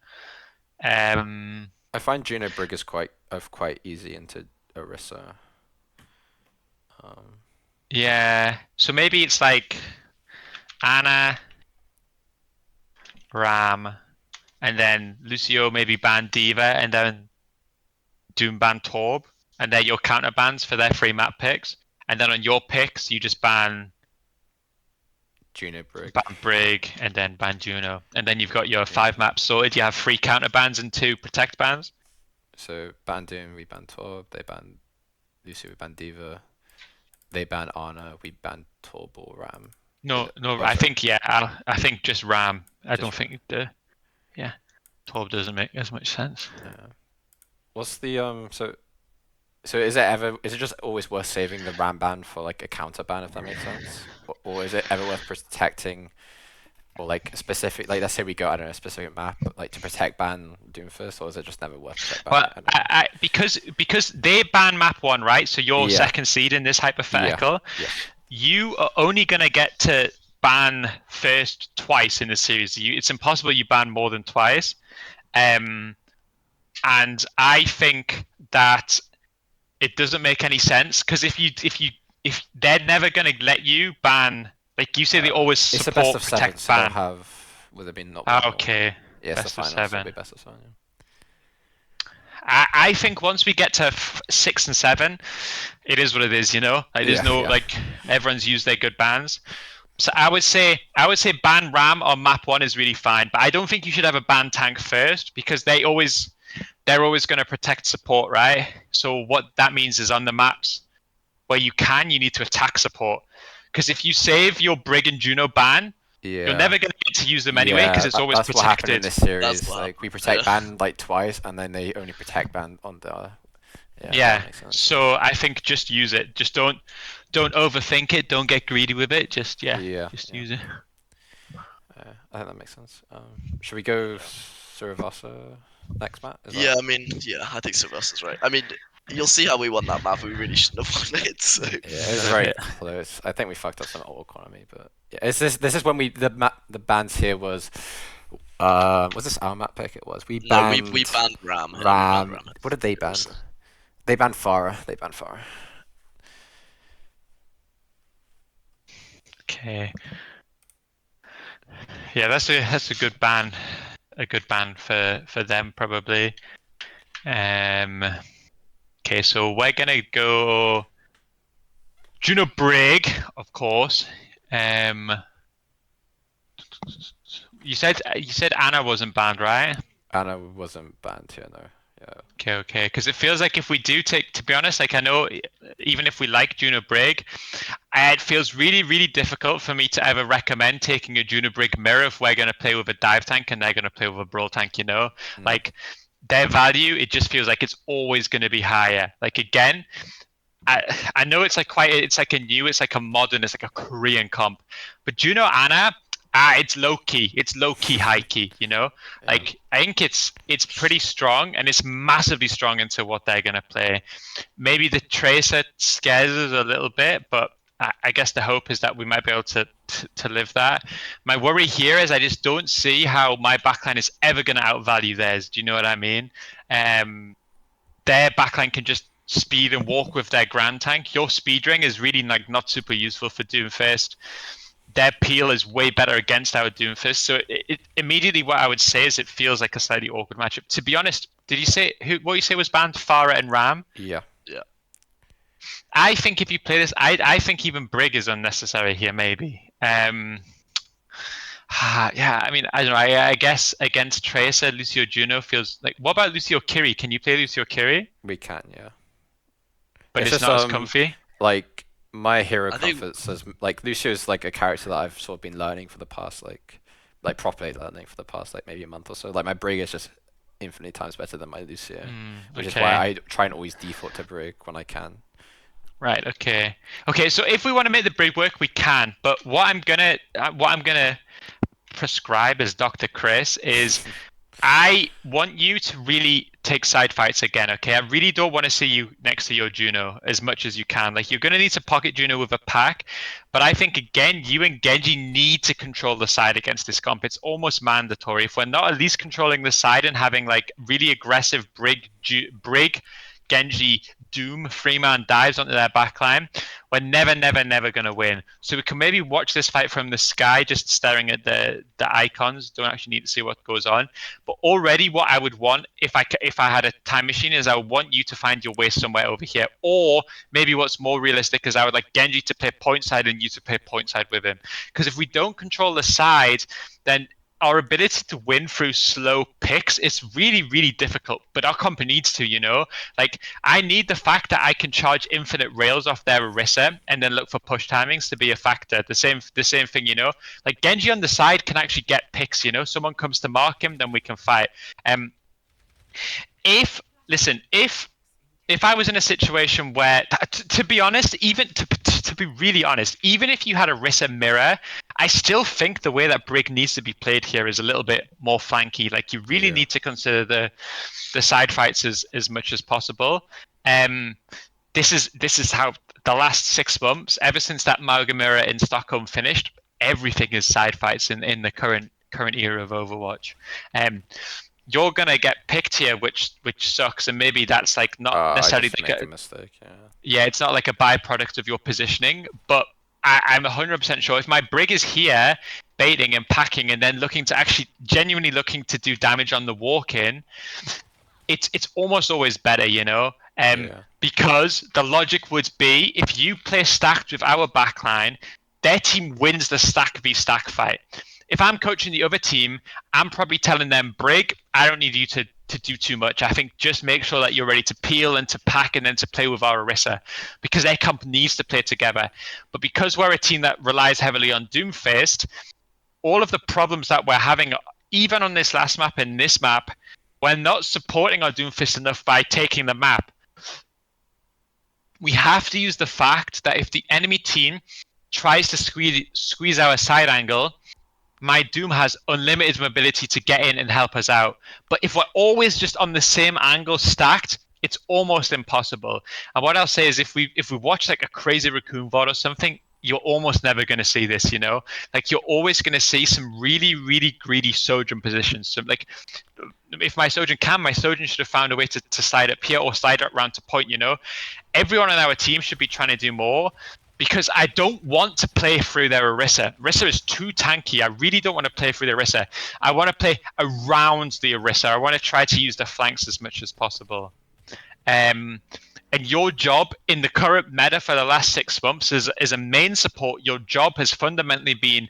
I find Juno Brig is quite easy into Orisa. Yeah. So maybe it's like Anna, Ram, and then Lucio maybe ban Diva, and then Doom ban Torb, and they're your counter bans for their free map picks. And then on your picks, you just ban Juno Brig. Brig, and then ban Juno, and then you've got your 5 maps sorted. You have 3 counter bans and 2 protect bans. So ban Doom, we ban Torb. They ban Lucio, we ban Diva. They ban Ana, we ban Torb or Ram. No, Oh, I sorry. think I think just Ram. I don't think Torb doesn't make as much sense. What's the so is it just always worth saving the Ram ban for like a counter ban, if that makes sense? Or is it ever worth protecting or like a specific, like let's say we go, I don't know, a specific map, like to protect ban Doom first, or is it just never worth protect ban? Well, because they ban map 1, right? So you're Yeah. second seed in this hypothetical. Yeah. You are only gonna get to ban first twice in the series. It's impossible you ban more than twice. And I think that it doesn't make any sense because if they're never gonna let you ban, like you say, they always It's a support best of 7, protect so they'll ban. have would have been not. Okay. Yeah, it's Best the of final, so it'll 7. be best of 7. Yeah. I think once we get to 6 and 7, it is what it is, you know. Like there's like everyone's used their good bans. So I would say ban Ram on map 1 is really fine, but I don't think you should have a ban tank first because they're always going to protect support, right? So what that means is on the maps where you need to attack support. Because if you save your Brig and Juno ban, you're never going to get to use them anyway because it's always that's protected. what happened in this series. That's what Like we happened, protect ban like twice, and then they only protect ban on the. Yeah. That makes sense. So I think just use it. Just don't overthink it. Don't get greedy with it. Just use it. I think that makes sense. Should we go Suravasa next, Matt? Yeah, I mean, I think Sylvester's right. I mean, you'll see how we won that map. We really shouldn't have won it. So Yeah, it was very close. I think we fucked up some old economy, but yeah, this is when the bans here was this our map pick? It was we banned we banned Ram. Ram. Yeah, we banned Ram. What did they ban? They banned Farah. Okay. Yeah, that's a good ban. A good ban for them probably. Okay, so we're gonna go Juno Brig, of course. You said Anna wasn't banned, right? Anna wasn't banned here, no. Okay. Because it feels like if we do take, to be honest, like I know, even if we like Juno Brig, it feels really, really difficult for me to ever recommend taking a Juno Brig mirror if we're going to play with a dive tank and they're going to play with a brawl tank. You know, like their value, it just feels like it's always going to be higher. Like again, I know it's like it's like a modern, it's like a Korean comp, but Juno Anna, it's low key, high key, you know. Like I think it's pretty strong and it's massively strong into what they're gonna play. Maybe the Tracer scares us a little bit, but I guess the hope is that we might be able to live that. My worry here is I just don't see how my backline is ever gonna outvalue theirs. Do you know what I mean? Their backline can just speed and walk with their grand tank. Your speed ring is really like not super useful for Doomfist. Their peel is way better against our Doomfist. So it immediately what I would say is it feels like a slightly awkward matchup. To be honest, did you say what you say was banned? Farah and Ram? Yeah. I think if you play this, I think even Brig is unnecessary here, maybe. Yeah, I mean, I don't know. I guess against Tracer, Lucio Juno feels like. What about Lucio Kiri? Can you play Lucio Kiri? We can, yeah. But it's not as comfy. Like my hero I think- comfort says, like Lucio's like a character that I've sort of been learning for the past like properly learning for the past like maybe a month or so. Like my Brig is just infinitely times better than my Lucio, which is why I try and always default to Brig when I can. Right. Okay. So if we want to make the Brig work, we can. But what I'm gonna prescribe as Dr. Chris is I want you to really take side fights again, okay? I really don't want to see you next to your Juno as much as you can. Like, you're going to need to pocket Juno with a pack, but I think, again, you and Genji need to control the side against this comp. It's almost mandatory. If we're not at least controlling the side and having, like, really aggressive Brig, Genji, Doom, 3-man dives onto their backline, we're never going to win. So we can maybe watch this fight from the sky, just staring at the icons. Don't actually need to see what goes on. But already, what I would want if I had a time machine is I would want you to find your way somewhere over here. Or maybe what's more realistic is I would like Genji to play point side and you to play point side with him. Because if we don't control the side, then our ability to win through slow picks is really, really difficult. But our comp needs to, you know? Like, I need the fact that I can charge infinite rails off their Orisa and then look for push timings to be a factor. The same thing, you know? Like, Genji on the side can actually get picks, you know? Someone comes to mark him, then we can fight. If I was in a situation where, to be honest, even to be really honest, even if you had a Orisa mirror, I still think the way that Brig needs to be played here is a little bit more flanky. Like, you really need to consider the side fights as much as possible. This is how the last 6 months, ever since that Malga mirror in Stockholm finished, everything is side fights in the current era of Overwatch. You're gonna get picked here, which sucks, and maybe that's like not necessarily I just like make a mistake. yeah, it's not like a byproduct of your positioning, but I'm 100% sure if my Brig is here baiting and packing and then looking to actually genuinely looking to do damage on the walk-in, it's almost always better, you know. Because the logic would be if you play stacked with our backline, their team wins the stack v stack fight. If I'm coaching the other team, I'm probably telling them, Brig, I don't need you to do too much. I think just make sure that you're ready to peel and to pack and then to play with our Orisa, because their comp needs to play together. But because we're a team that relies heavily on Doomfist, all of the problems that we're having, even on this last map and this map, we're not supporting our Doomfist enough by taking the map. We have to use the fact that if the enemy team tries to squeeze our side angle, my Doom has unlimited mobility to get in and help us out. But if we're always just on the same angle stacked, it's almost impossible. And what I'll say is if we watch like a crazy Raccoon VOD or something, you're almost never going to see this, you know? Like, you're always going to see some really, really greedy Sojourn positions. So, like, if my Sojourn should have found a way to slide up here or slide up around to point, you know? Everyone on our team should be trying to do more, because I don't want to play through their Orisa. Orisa is too tanky. I really don't want to play through the Orisa. I want to play around the Orisa. I want to try to use the flanks as much as possible. And your job in the current meta for the last 6 months as a main support, your job has fundamentally been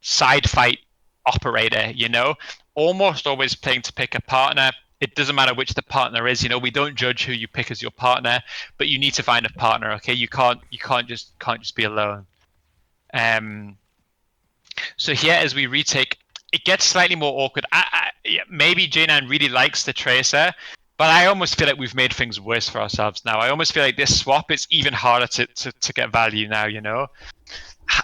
side fight operator, you know? Almost always playing to pick a partner, it doesn't matter which the partner is. We don't judge who you pick as your partner, but you need to find a partner. Okay, you can't just be alone. So here, as we retake, it gets slightly more awkward. Maybe J9 really likes the Tracer, but I almost feel like we've made things worse for ourselves now. I almost feel like this swap is even harder to get value now.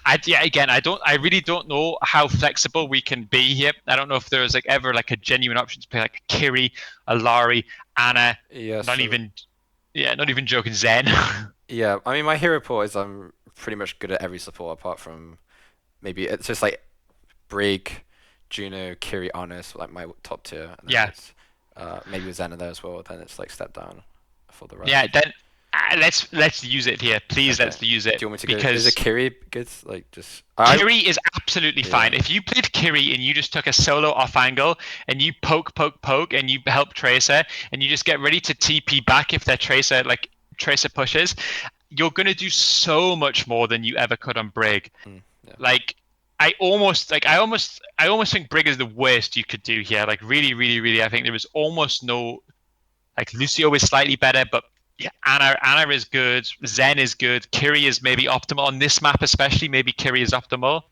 I really don't know how flexible we can be here. I don't know if there is ever a genuine option to play like a Kiri, a Lari, Anna, Yeah. not even joking, Zen. Yeah, I mean, my hero pool is I'm pretty much good at every support apart from maybe it's just like Brig, Juno, Kiri, Honest, like my top tier. And then Yeah. it's, maybe with Xena there as well. Then it's like step down for the rest. Yeah, then let's use it here, please. Okay. Let's use it. Do you want me to because go? Is a Kiri good? Like just Kiri is absolutely fine. Yeah. If you played Kiri and you just took a solo off angle and you poke, and you help Tracer and you just get ready to TP back if their Tracer pushes, you're gonna do so much more than you ever could on Brig. Yeah. I almost think Brig is the worst you could do here. Really, really, really, I think there is almost no. Lucio is slightly better, but yeah, Anna is good. Zen is good. Kiri is maybe optimal on this map, especially. Maybe Kiri is optimal.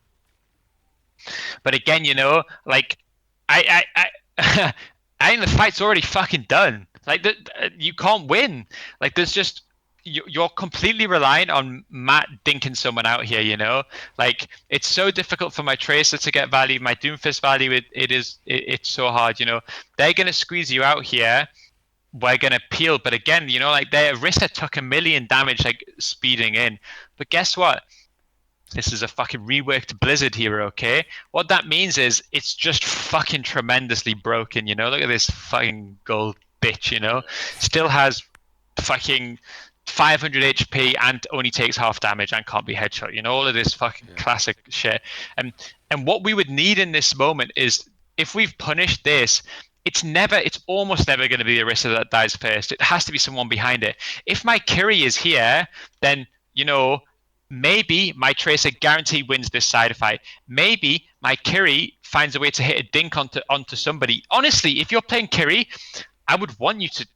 But again, I think the fight's already fucking done. You can't win. There's just you're completely reliant on Matt dinking someone out here. It's so difficult for my Tracer to get value, my Doomfist value. It's so hard. They're gonna squeeze you out here. We're gonna peel, but again, their Orisa took 1 million damage, speeding in. But guess what? This is a fucking reworked Blizzard hero, okay? What that means is it's just fucking tremendously broken. Look at this fucking gold bitch. Still has fucking 500 HP and only takes half damage and can't be headshot. All of this fucking classic shit. And what we would need in this moment is if we've punished this. It's almost never going to be Orisa that dies first. It has to be someone behind it. If my Kiri is here, then, maybe my Tracer guaranteed wins this side fight. Maybe my Kiri finds a way to hit a dink onto somebody. Honestly, if you're playing Kiri, I would want you to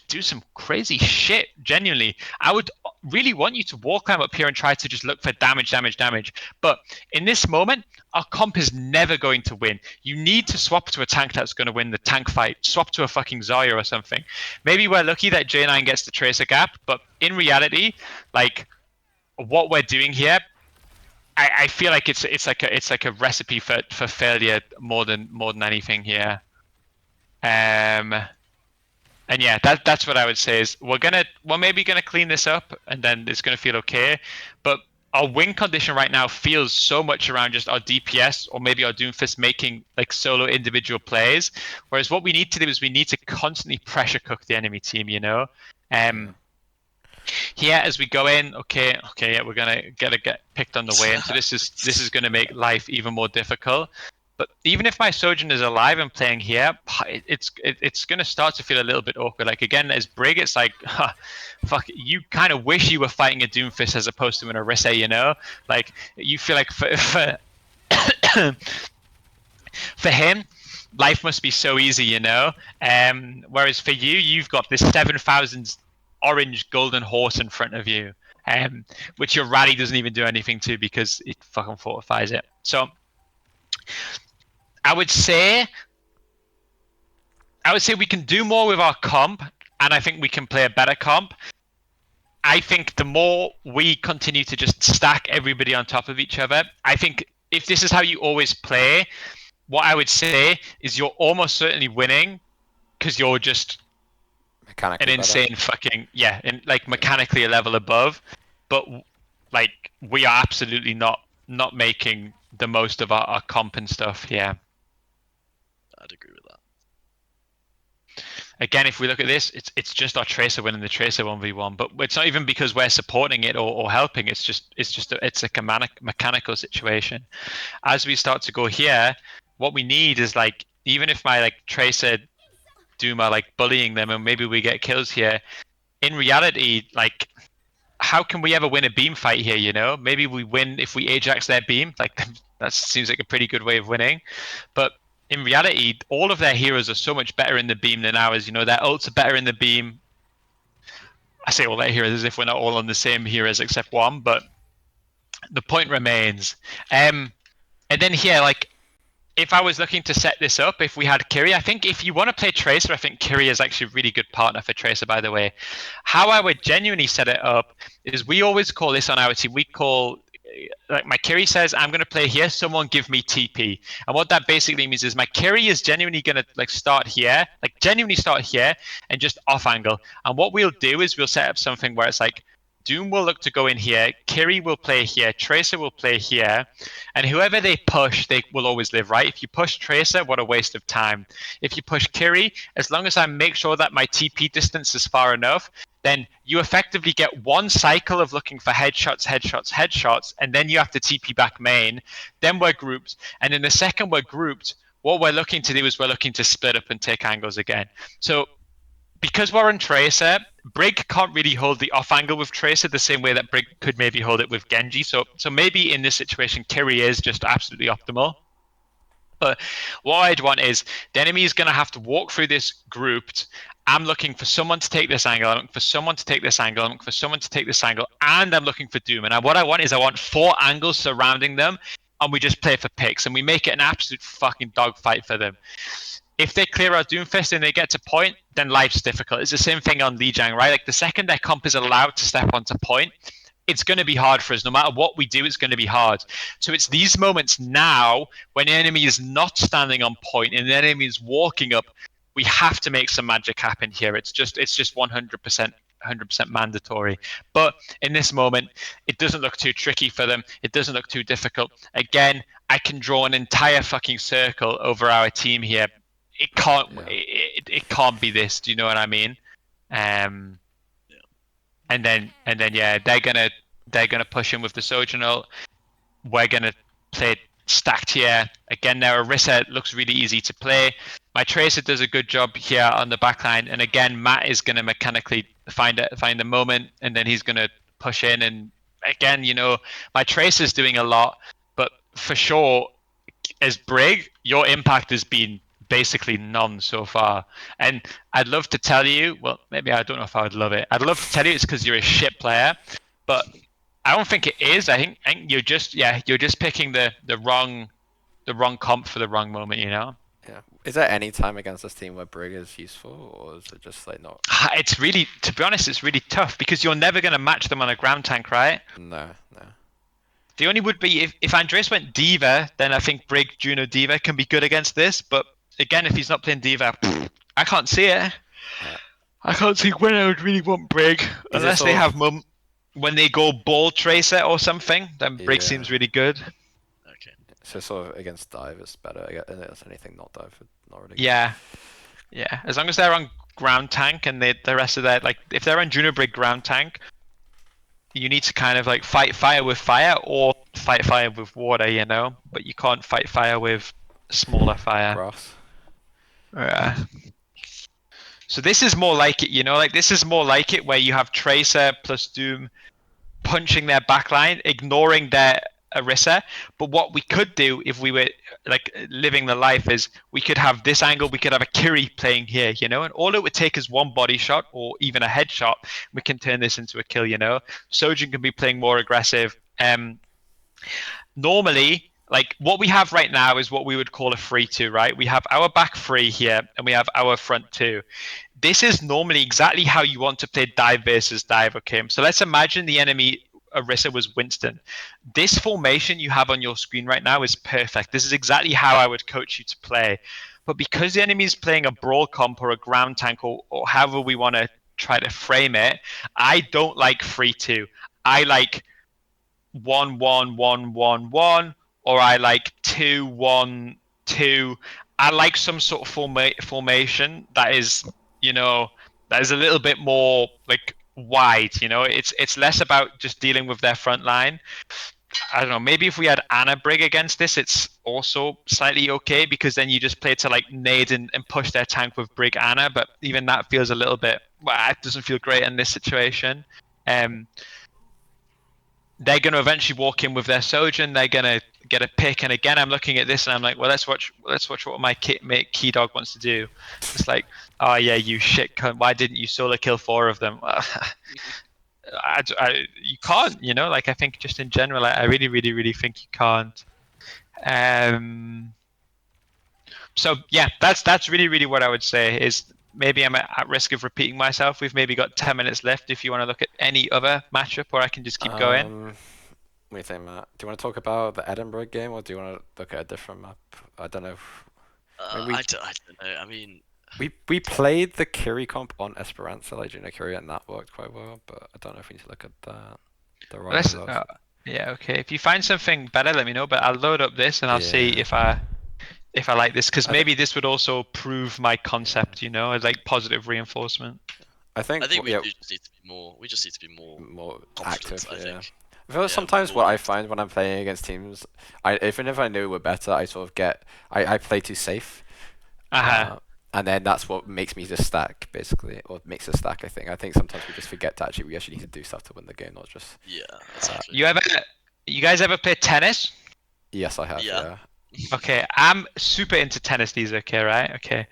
do some crazy shit, genuinely. I would really want you to wall climb up here and try to just look for damage. But in this moment, our comp is never going to win. You need to swap to a tank that's going to win the tank fight. Swap to a fucking Zarya or something. Maybe we're lucky that J9 gets the Tracer gap, but in reality, what we're doing here, I feel like it's like a recipe for failure more than anything here. And yeah, that's what I would say is we're maybe gonna clean this up and then it's gonna feel okay. But our win condition right now feels so much around just our DPS or maybe our Doomfist making solo individual plays. Whereas what we need to do is we need to constantly pressure cook the enemy team, Here as we go in, okay, yeah, we're gonna get picked on the way in. So this is gonna make life even more difficult. But even if my Sojourn is alive and playing here, it's going to start to feel a little bit awkward. Again, as Brig, it's fuck, you kind of wish you were fighting a Doomfist as opposed to an Orisa, you feel like for him, life must be so easy, whereas for you, you've got this 7,000 orange golden horse in front of you, which your rally doesn't even do anything to because it fucking fortifies it. So I would say we can do more with our comp, and I think we can play a better comp. I think the more we continue to just stack everybody on top of each other, I think if this is how you always play, what I would say is you're almost certainly winning because you're just mechanically an insane fucking mechanically a level above. But we are absolutely not making the most of our comp and stuff. Yeah. I'd agree with that. Again, if we look at this, it's just our Tracer winning the Tracer 1v1, but it's not even because we're supporting it or helping. It's a mechanical situation. As we start to go here, what we need is even if my Tracer Doom are bullying them and maybe we get kills here, in reality, how can we ever win a beam fight here? Maybe we win if we Ajax their beam. That seems like a pretty good way of winning, but in reality, all of their heroes are so much better in the beam than ours. You know, their ults are better in the beam. I say all their heroes as if we're not all on the same heroes except one, but the point remains. And then here, like, if I was looking to set this up, if we had Kiri, I think if you want to play Tracer, I think Kiri is actually a really good partner for Tracer, by the way. How I would genuinely set it up is we always call this on our team, we call, like my Kiri says, I'm going to play here, someone give me TP. And what that basically means is my Kiri is genuinely going to like start here, like genuinely start here and just off angle. And what we'll do is we'll set up something where it's like, Doom will look to go in here, Kiri will play here, Tracer will play here, and whoever they push, they will always live, right? If you push Tracer, what a waste of time. If you push Kiri, as long as I make sure that my TP distance is far enough, then you effectively get one cycle of looking for headshots, headshots, headshots, and then you have to TP back main. Then we're grouped, and in the second we're grouped, what we're looking to do is we're looking to split up and take angles again. So because we're on Tracer, Brig can't really hold the off angle with Tracer the same way that Brig could maybe hold it with Genji. So maybe in this situation, Kiri is just absolutely optimal. But what I'd want is the enemy is going to have to walk through this grouped. I'm looking for someone to take this angle. I'm looking for someone to take this angle. I'm looking for someone to take this angle. And I'm looking for Doom. And what I want is I want 4 angles surrounding them. And we just play for picks. And we make it an absolute fucking dogfight for them. If they clear out Doomfist and they get to point, then life's difficult. It's the same thing on Lijiang, right? Like the second their comp is allowed to step onto point, it's going to be hard for us. No matter what we do, it's going to be hard. So it's these moments now when the enemy is not standing on point and the enemy is walking up, we have to make some magic happen here. It's just 100% mandatory. But in this moment, it doesn't look too tricky for them. It doesn't look too difficult. Again, I can draw an entire fucking circle over our team here. It can't. Yeah. It can't be this. Do you know what I mean? And then yeah, they're gonna push in with the Sojourner. We're gonna play stacked here. Again, their Orisa looks really easy to play. My Tracer does a good job here on the backline, and again, Matt is gonna mechanically find a moment, and then he's gonna push in. And again, you know, my Tracer's doing a lot, but for sure, as Brig, your impact has been basically none so far. And I'd love to tell you, well, maybe I don't know if I would love it. I'd love to tell you it's because you're a shit player, but I don't think it is. I think you're just picking the wrong comp for the wrong moment, you know? Yeah. Is there any time against this team where Brig is useful, or is it just like not? It's really, to be honest, it's really tough because you're never going to match them on a ground tank, right? No. The only would be if Andreas went D.Va, then I think Brig, Juno, D.Va can be good against this, but again, if he's not playing D.Va, I can't see it. Yeah. I can't see when I would really want Brig. Unless they have when they go ball Tracer or something, then Brig seems really good. Okay. So sort of against dive is better. Against anything not dive, not really good. Yeah. As long as they're on ground tank and the rest of that, like if they're on Juno Brig ground tank, you need to kind of like fight fire with fire or fight fire with water, you know? But you can't fight fire with smaller fire. Grass. Yeah. So this is more like it, you know, like this is more like it where you have Tracer plus Doom punching their backline, ignoring their Orisa. But what we could do if we were like living the life is we could have this angle, we could have a Kiri playing here, you know, and all it would take is one body shot or even a headshot. We can turn this into a kill, you know. Sojin can be playing more aggressive. Normally, like what we have right now is what we would call a 3-2, right? We have our back 3 here and we have our front 2. This is normally exactly how you want to play dive versus dive, okay? So let's imagine the enemy Orisa was Winston. This formation you have on your screen right now is perfect. This is exactly how I would coach you to play. But because the enemy is playing a brawl comp or a ground tank or however we want to try to frame it, I don't like 3-2. I like 1-1-1-1-1. Or I like 2-1-2. I like some sort of formation that is, you know, that is a little bit more like wide. You know, it's less about just dealing with their front line. I don't know. Maybe if we had Anna Brig against this, it's also slightly okay because then you just play to like nade and push their tank with Brig Anna. But even that feels a little bit. Well, it doesn't feel great in this situation. they're going to eventually walk in with their Sojourn. They're going to get a pick, and again, I'm looking at this and I'm like, well, let's watch what my mate Keydog wants to do. It's like, oh yeah, you shit cunt. Why didn't you solo kill 4 of them? You can't, you know. Like I think just in general, I really, really, really think you can't. So yeah, that's really, really what I would say is maybe I'm at risk of repeating myself. We've maybe got 10 minutes left if you want to look at any other matchup, or I can just keep going. What do you think, Matt? Do you want to talk about the Edinburgh game, or do you want to look at a different map? I don't know. I don't know. I mean, We played the Kiri comp on Esperanza, like Juno Kiri, and that worked quite well. But I don't know if we need to look at the Let's, rivals. yeah, okay. If you find something better, let me know. But I'll load up this and I'll see if I like this, because maybe this would also prove my concept, you know, as like positive reinforcement. I think we just need to be more. We just need to be more active. I think. I feel sometimes what I find when I'm playing against teams, even if I knew we're better, I sort of I play too safe. And then that's what makes me just stack, basically, or makes us stack. I think sometimes we just forget to we actually need to do stuff to win the game, not just. Yeah, exactly. You guys ever play tennis? Yes, I have. Yeah. Okay, I'm super into tennis these. Okay, right? Okay,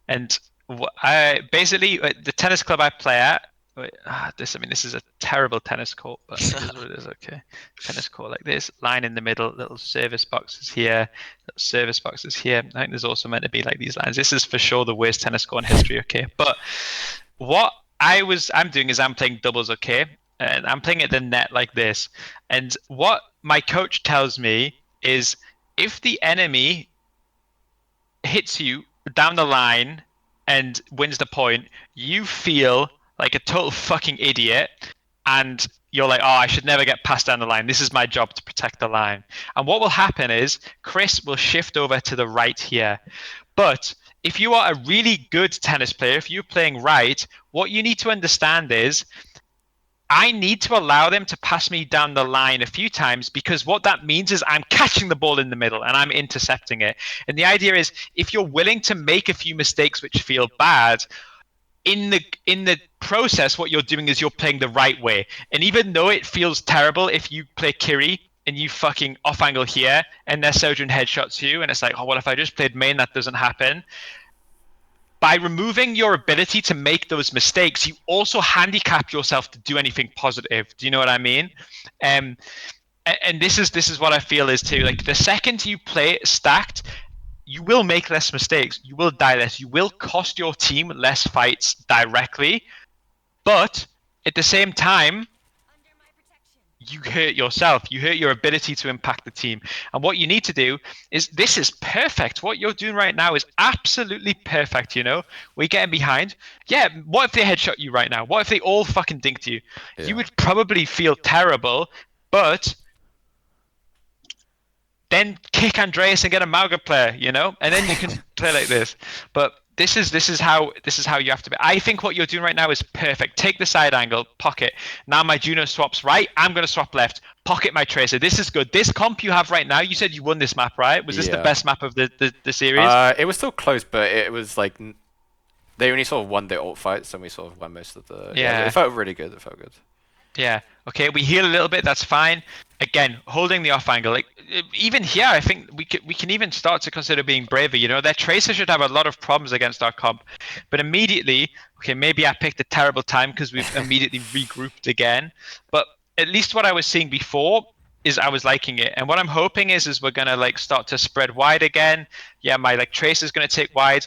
and I basically the tennis club I play at. This is a terrible tennis court, but it is what it is. Okay, tennis court like this, line in the middle, little service boxes here, little service boxes here. I think there's also meant to be like these lines. This is for sure the worst tennis court in history. Okay, but what I'm doing is I'm playing doubles. Okay, and I'm playing at the net like this. And what my coach tells me is if the enemy hits you down the line and wins the point, you feel like a total fucking idiot, and you're like, oh, I should never get passed down the line. This is my job to protect the line. And what will happen is Chris will shift over to the right here. But if you are a really good tennis player, if you're playing right, what you need to understand is I need to allow them to pass me down the line a few times, because what that means is I'm catching the ball in the middle and I'm intercepting it. And the idea is if you're willing to make a few mistakes which feel bad, in the process, what you're doing is you're playing the right way. And even though it feels terrible if you play Kiri and you fucking off angle here and their Sojourn headshots you, and it's like, oh, well, if I just played main, that doesn't happen. By removing your ability to make those mistakes, you also handicap yourself to do anything positive. Do you know what I mean? And this is what I feel is too. Like the second you play it stacked, you will make less mistakes. You will die less. You will cost your team less fights directly, but at the same time, you hurt yourself. You hurt your ability to impact the team. And what you need to do is, this is perfect. What you're doing right now is absolutely perfect, you know? We're getting behind. Yeah, what if they headshot you right now? What if they all fucking dinked you? Yeah. You would probably feel terrible, but then kick Andreas and get a Mauga player, you know? And then you can play like this. But this is how you have to be. I think what you're doing right now is perfect. Take the side angle, pocket. Now my Juno swaps right. I'm going to swap left. Pocket my Tracer. This is good. This comp you have right now, you said you won this map, right? Was this the best map of the series? It was still close, but it was like they only sort of won the ult fights, and we sort of won most of the. Yeah, it felt really good. It felt good. Yeah. Okay, we heal a little bit. That's fine. Again, holding the off angle. Like even here, I think we can even start to consider being braver. You know, their Tracer should have a lot of problems against our comp, but immediately, okay, maybe I picked a terrible time because we've immediately regrouped again. But at least what I was seeing before is I was liking it, and what I'm hoping is we're gonna like start to spread wide again. Yeah, my like Tracer's gonna take wide.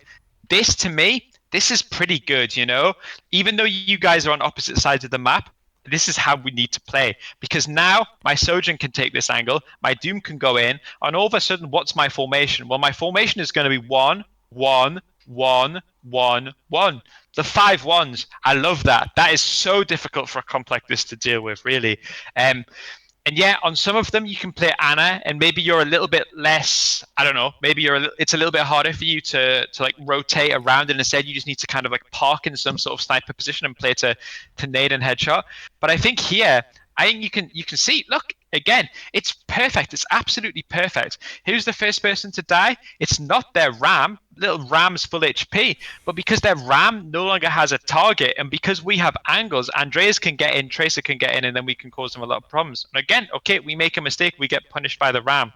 This to me, this is pretty good. You know, even though you guys are on opposite sides of the map. This is how we need to play, because now my Sojourn can take this angle, my Doom can go in, and all of a sudden, what's my formation? Well, my formation is going to be 1, 1, 1, 1, 1. The 5 1s. I love that. That is so difficult for a comp like this to deal with, really. And yeah, on some of them you can play Anna, and maybe you're a little bit less. I don't know. Maybe it's a little bit harder for you to like rotate around, and instead you just need to kind of like park in some sort of sniper position and play to nade and headshot. But I think here, I think you can see. Look, again, it's perfect. It's absolutely perfect. Who's the first person to die? It's not their Ram. Little Ram's full HP, but because their Ram no longer has a target, and because we have angles, Andreas can get in, Tracer can get in, and then we can cause them a lot of problems. And again, okay, we make a mistake, we get punished by the Ram.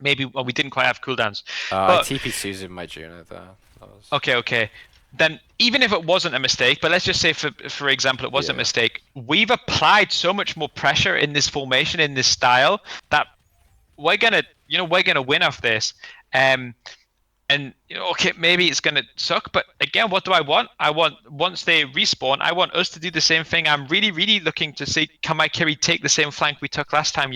Maybe we didn't quite have cooldowns. I But TP Susan my Juno there. That was... okay. Then even if it wasn't a mistake, but let's just say for example it was a mistake, we've applied so much more pressure in this formation, in this style, that we're gonna win off this. And okay, maybe it's gonna suck, but again, what do I want? I want, once they respawn, I want us to do the same thing. I'm really looking to see, can my Kiri take the same flank we took last time?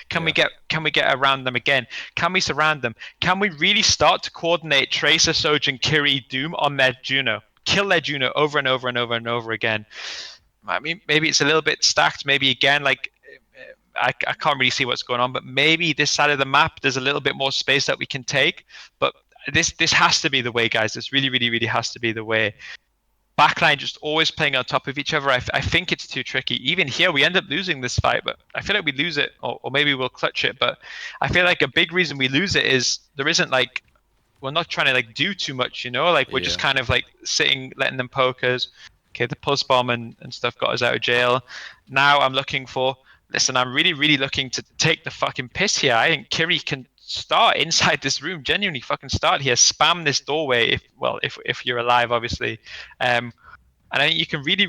Can we get around them again? Can we surround them? Can we really start to coordinate Tracer, Sojin, Kiri, Doom on their Juno? Kill their Juno over and over and over and over again. I mean, maybe it's a little bit stacked. Maybe again, like, I can't really see what's going on, but maybe this side of the map there's a little bit more space that we can take. But this has to be the way, guys. This really has to be the way. Backline just always playing on top of each other. I think it's too tricky. Even here, we end up losing this fight, but I feel like we lose it, or maybe we'll clutch it. But I feel like a big reason we lose it is there isn't, like, we're not trying to like do too much, like we're just kind of like sitting, letting them poke us. Okay, the pulse bomb and stuff got us out of jail. Now I'm looking for, listen, I'm really looking to take the fucking piss here. I think Kiri can start inside this room, genuinely fucking start here, spam this doorway if you're alive, obviously. And I think you can really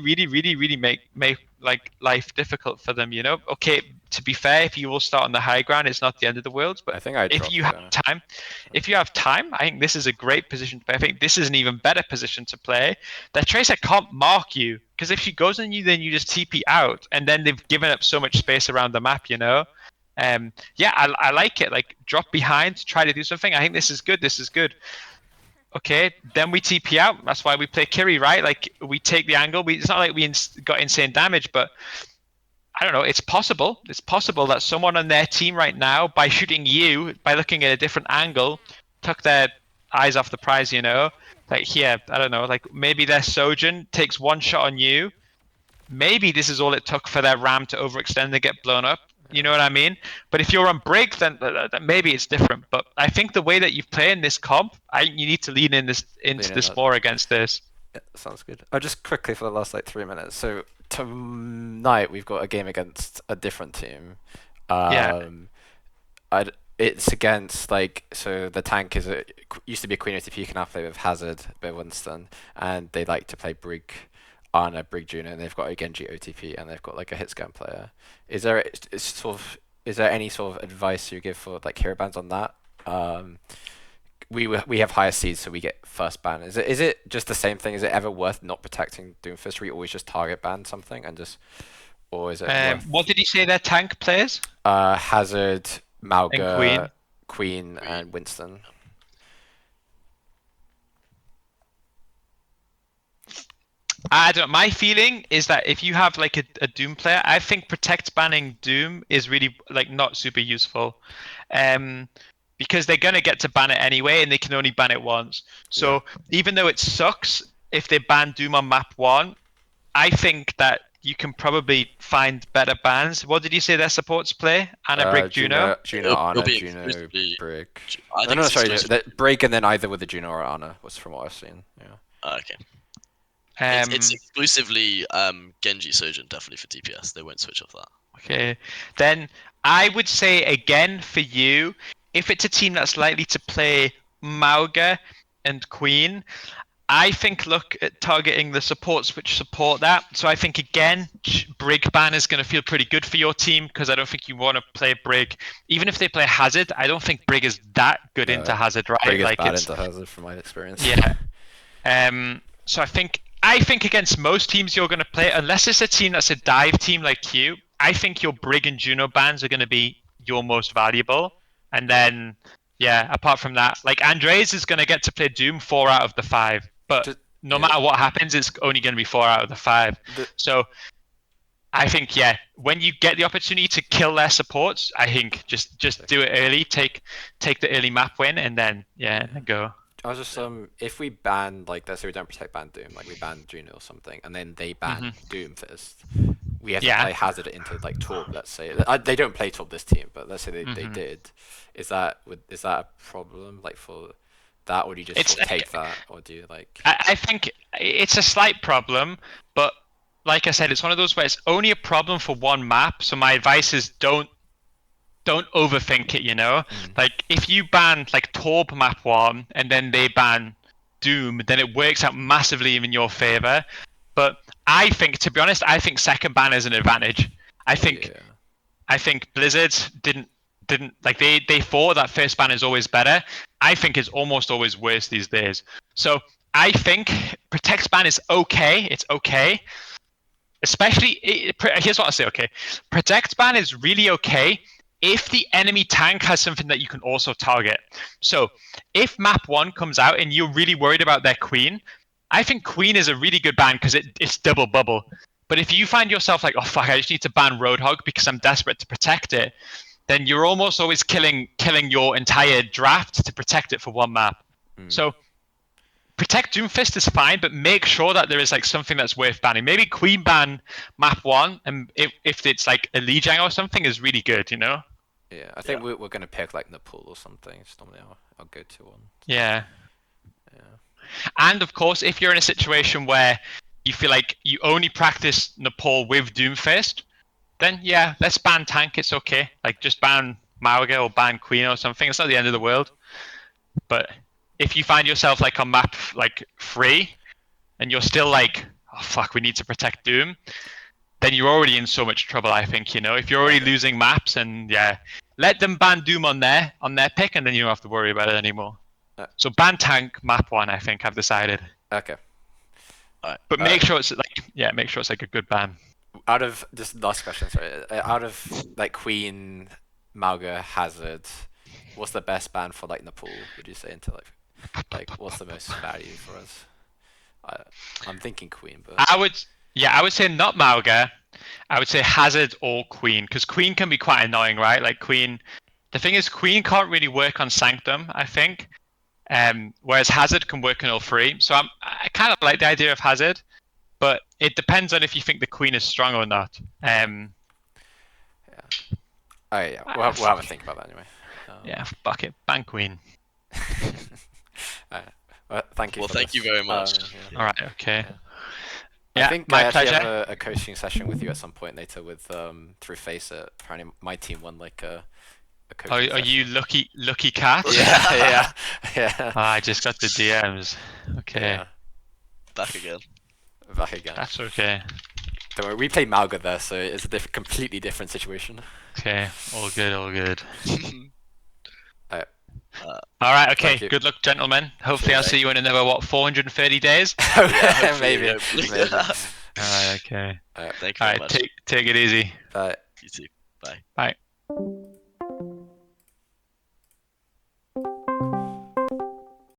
make like life difficult for them, Okay, to be fair, if you all start on the high ground, it's not the end of the world. But I think if you have time, I think this is a great position to play. I think this is an even better position to play. Their Tracer can't mark you, because if she goes on you, then you just TP out, and then they've given up so much space around the map, I like it. Like, drop behind, try to do something. I think this is good. Okay, then we TP out. That's why we play Kiri, right? Like, we take the angle. It's not like we got insane damage, but I don't know. It's possible. It's possible that someone on their team right now, by shooting you, by looking at a different angle, took their eyes off the prize. Like here, I don't know. Like, maybe their Sojin takes one shot on you. Maybe this is all it took for their Ram to overextend and get blown up. You know what I mean? But if you're on Brig, then maybe it's different. But I think the way that you play in this comp, you need to lean into this more against this. Yeah, sounds good. Just quickly for the last 3 minutes. So tonight we've got a game against a different team. It's against so the tank used to be a Queen OTP, can now play with Hazard, bit of Winston, and they like to play Brig. Ana, Brig Juno, and they've got a Genji OTP, and they've got like a hit scan player. Is there any sort of advice you give for hero bans on that? We have higher seeds, so we get first ban. Is it just the same thing? Is it ever worth not protecting Doomfist? We always just target ban something and just, or is it? What did you say their tank players? Hazard, Mauga, and Queen, and Winston. I don't. My feeling is that if you have like a Doom player, I think protect banning Doom is really not super useful, because they're gonna get to ban it anyway, and they can only ban it once. So even though it sucks if they ban Doom on map 1, I think that you can probably find better bans. What did you say their supports play? Ana, Brig, Juno? Juno, Ana, Juno, Brig. No, Brig, and then either with the Juno or Ana was from what I've seen. Yeah. Okay. It's exclusively Genji Sojin, definitely for DPS. They won't switch off that. Okay. Then I would say, again, for you, if it's a team that's likely to play Mauga and Queen, I think look at targeting the supports which support that. So I think, again, Brig ban is going to feel pretty good for your team, because I don't think you want to play Brig. Even if they play Hazard, I don't think Brig is that good into Hazard, right? Brig is bad into Hazard from my experience. Yeah. So I think against most teams you're going to play, unless it's a team that's a dive team like you, I think your Brig and Juno bans are going to be your most valuable. And then, apart from that, Andres is going to get to play Doom 4 out of the 5. But no matter what happens, it's only going to be 4 out of the 5. So I think, when you get the opportunity to kill their supports, I think just do it early, take the early map win, and then, and go. I was just if we ban let's say we don't protect ban Doom, we ban Juno or something, and then they ban Doomfist, we have to Yeah. play Hazard into like Torb, let's say. They don't play Torb this team, but let's say they did. Is that a problem like for that, or do you just It's sort of take that, or do you like? I think it's a slight problem, but like I said, it's one of those where it's only a problem for one map. So my advice is don't overthink it. You know, like if you ban like Torb map 1 and then they ban Doom, then it works out massively in your favor. But I think, to be honest, I think second ban is an advantage. I think Blizzard didn't like they thought that first ban is always better. I think it's almost always worse these days. So I think protect ban is okay. It's okay. Especially here's what I say. Okay, protect ban is really okay if the enemy tank has something that you can also target. So if map 1 comes out and you're really worried about their queen, I think queen is a really good ban because it's double bubble. But if you find yourself like, oh fuck, I just need to ban Roadhog because I'm desperate to protect it, then you're almost always killing your entire draft to protect it for one map. So protect Doomfist is fine, but make sure that there is like something that's worth banning. Maybe queen ban map 1, and if it's like a Lijiang or something is really good, you know? Yeah, I think we're gonna pick like Nepal or something. It's normally our go-to one. Yeah. And of course, if you're in a situation where you feel like you only practice Nepal with Doomfist, then yeah, let's ban tank. It's okay. Like just ban Mauga or ban Queen or something. It's not the end of the world. But if you find yourself like on map like 3 and you're still like, oh fuck, we need to protect Doom, then you're already in so much trouble. I think, you know, if you're already losing maps, and yeah, let them ban Doom on their pick, and then you don't have to worry about it anymore. So ban tank map 1, I think I've decided. Okay. But make sure it's like a good ban. Out of just last question, sorry. Out of like Queen, Mauga, Hazard, what's the best ban for like Nepal? Would you say into like what's the most value for us? I'm thinking Queen, but I would say not Mauga. I would say Hazard or Queen, because Queen can be quite annoying, right? Like Queen, the thing is Queen can't really work on Sanctum, I think. Whereas Hazard can work on all 3. So I kind of like the idea of Hazard, but it depends on if you think the Queen is strong or not. yeah. Oh yeah, we'll have a think about that anyway. Yeah, fuck it, ban Queen. Well, thank you. Well, thank you very much. All right, okay. I think my I actually pleasure. have a coaching session with you at some point later with through Face It. Apparently, my team won like a coaching Are you lucky cat? Yeah. I just got the DMs. Okay. Yeah. Back again. That's okay. Don't worry, we played Mauga there, so it's a completely different situation. Okay, all good. All right, okay. Good luck, gentlemen. Hopefully, I'll see you in another 430 days. Yeah, maybe. All right, okay. Thank you very much. Take it easy. Bye. You too. Bye. Bye.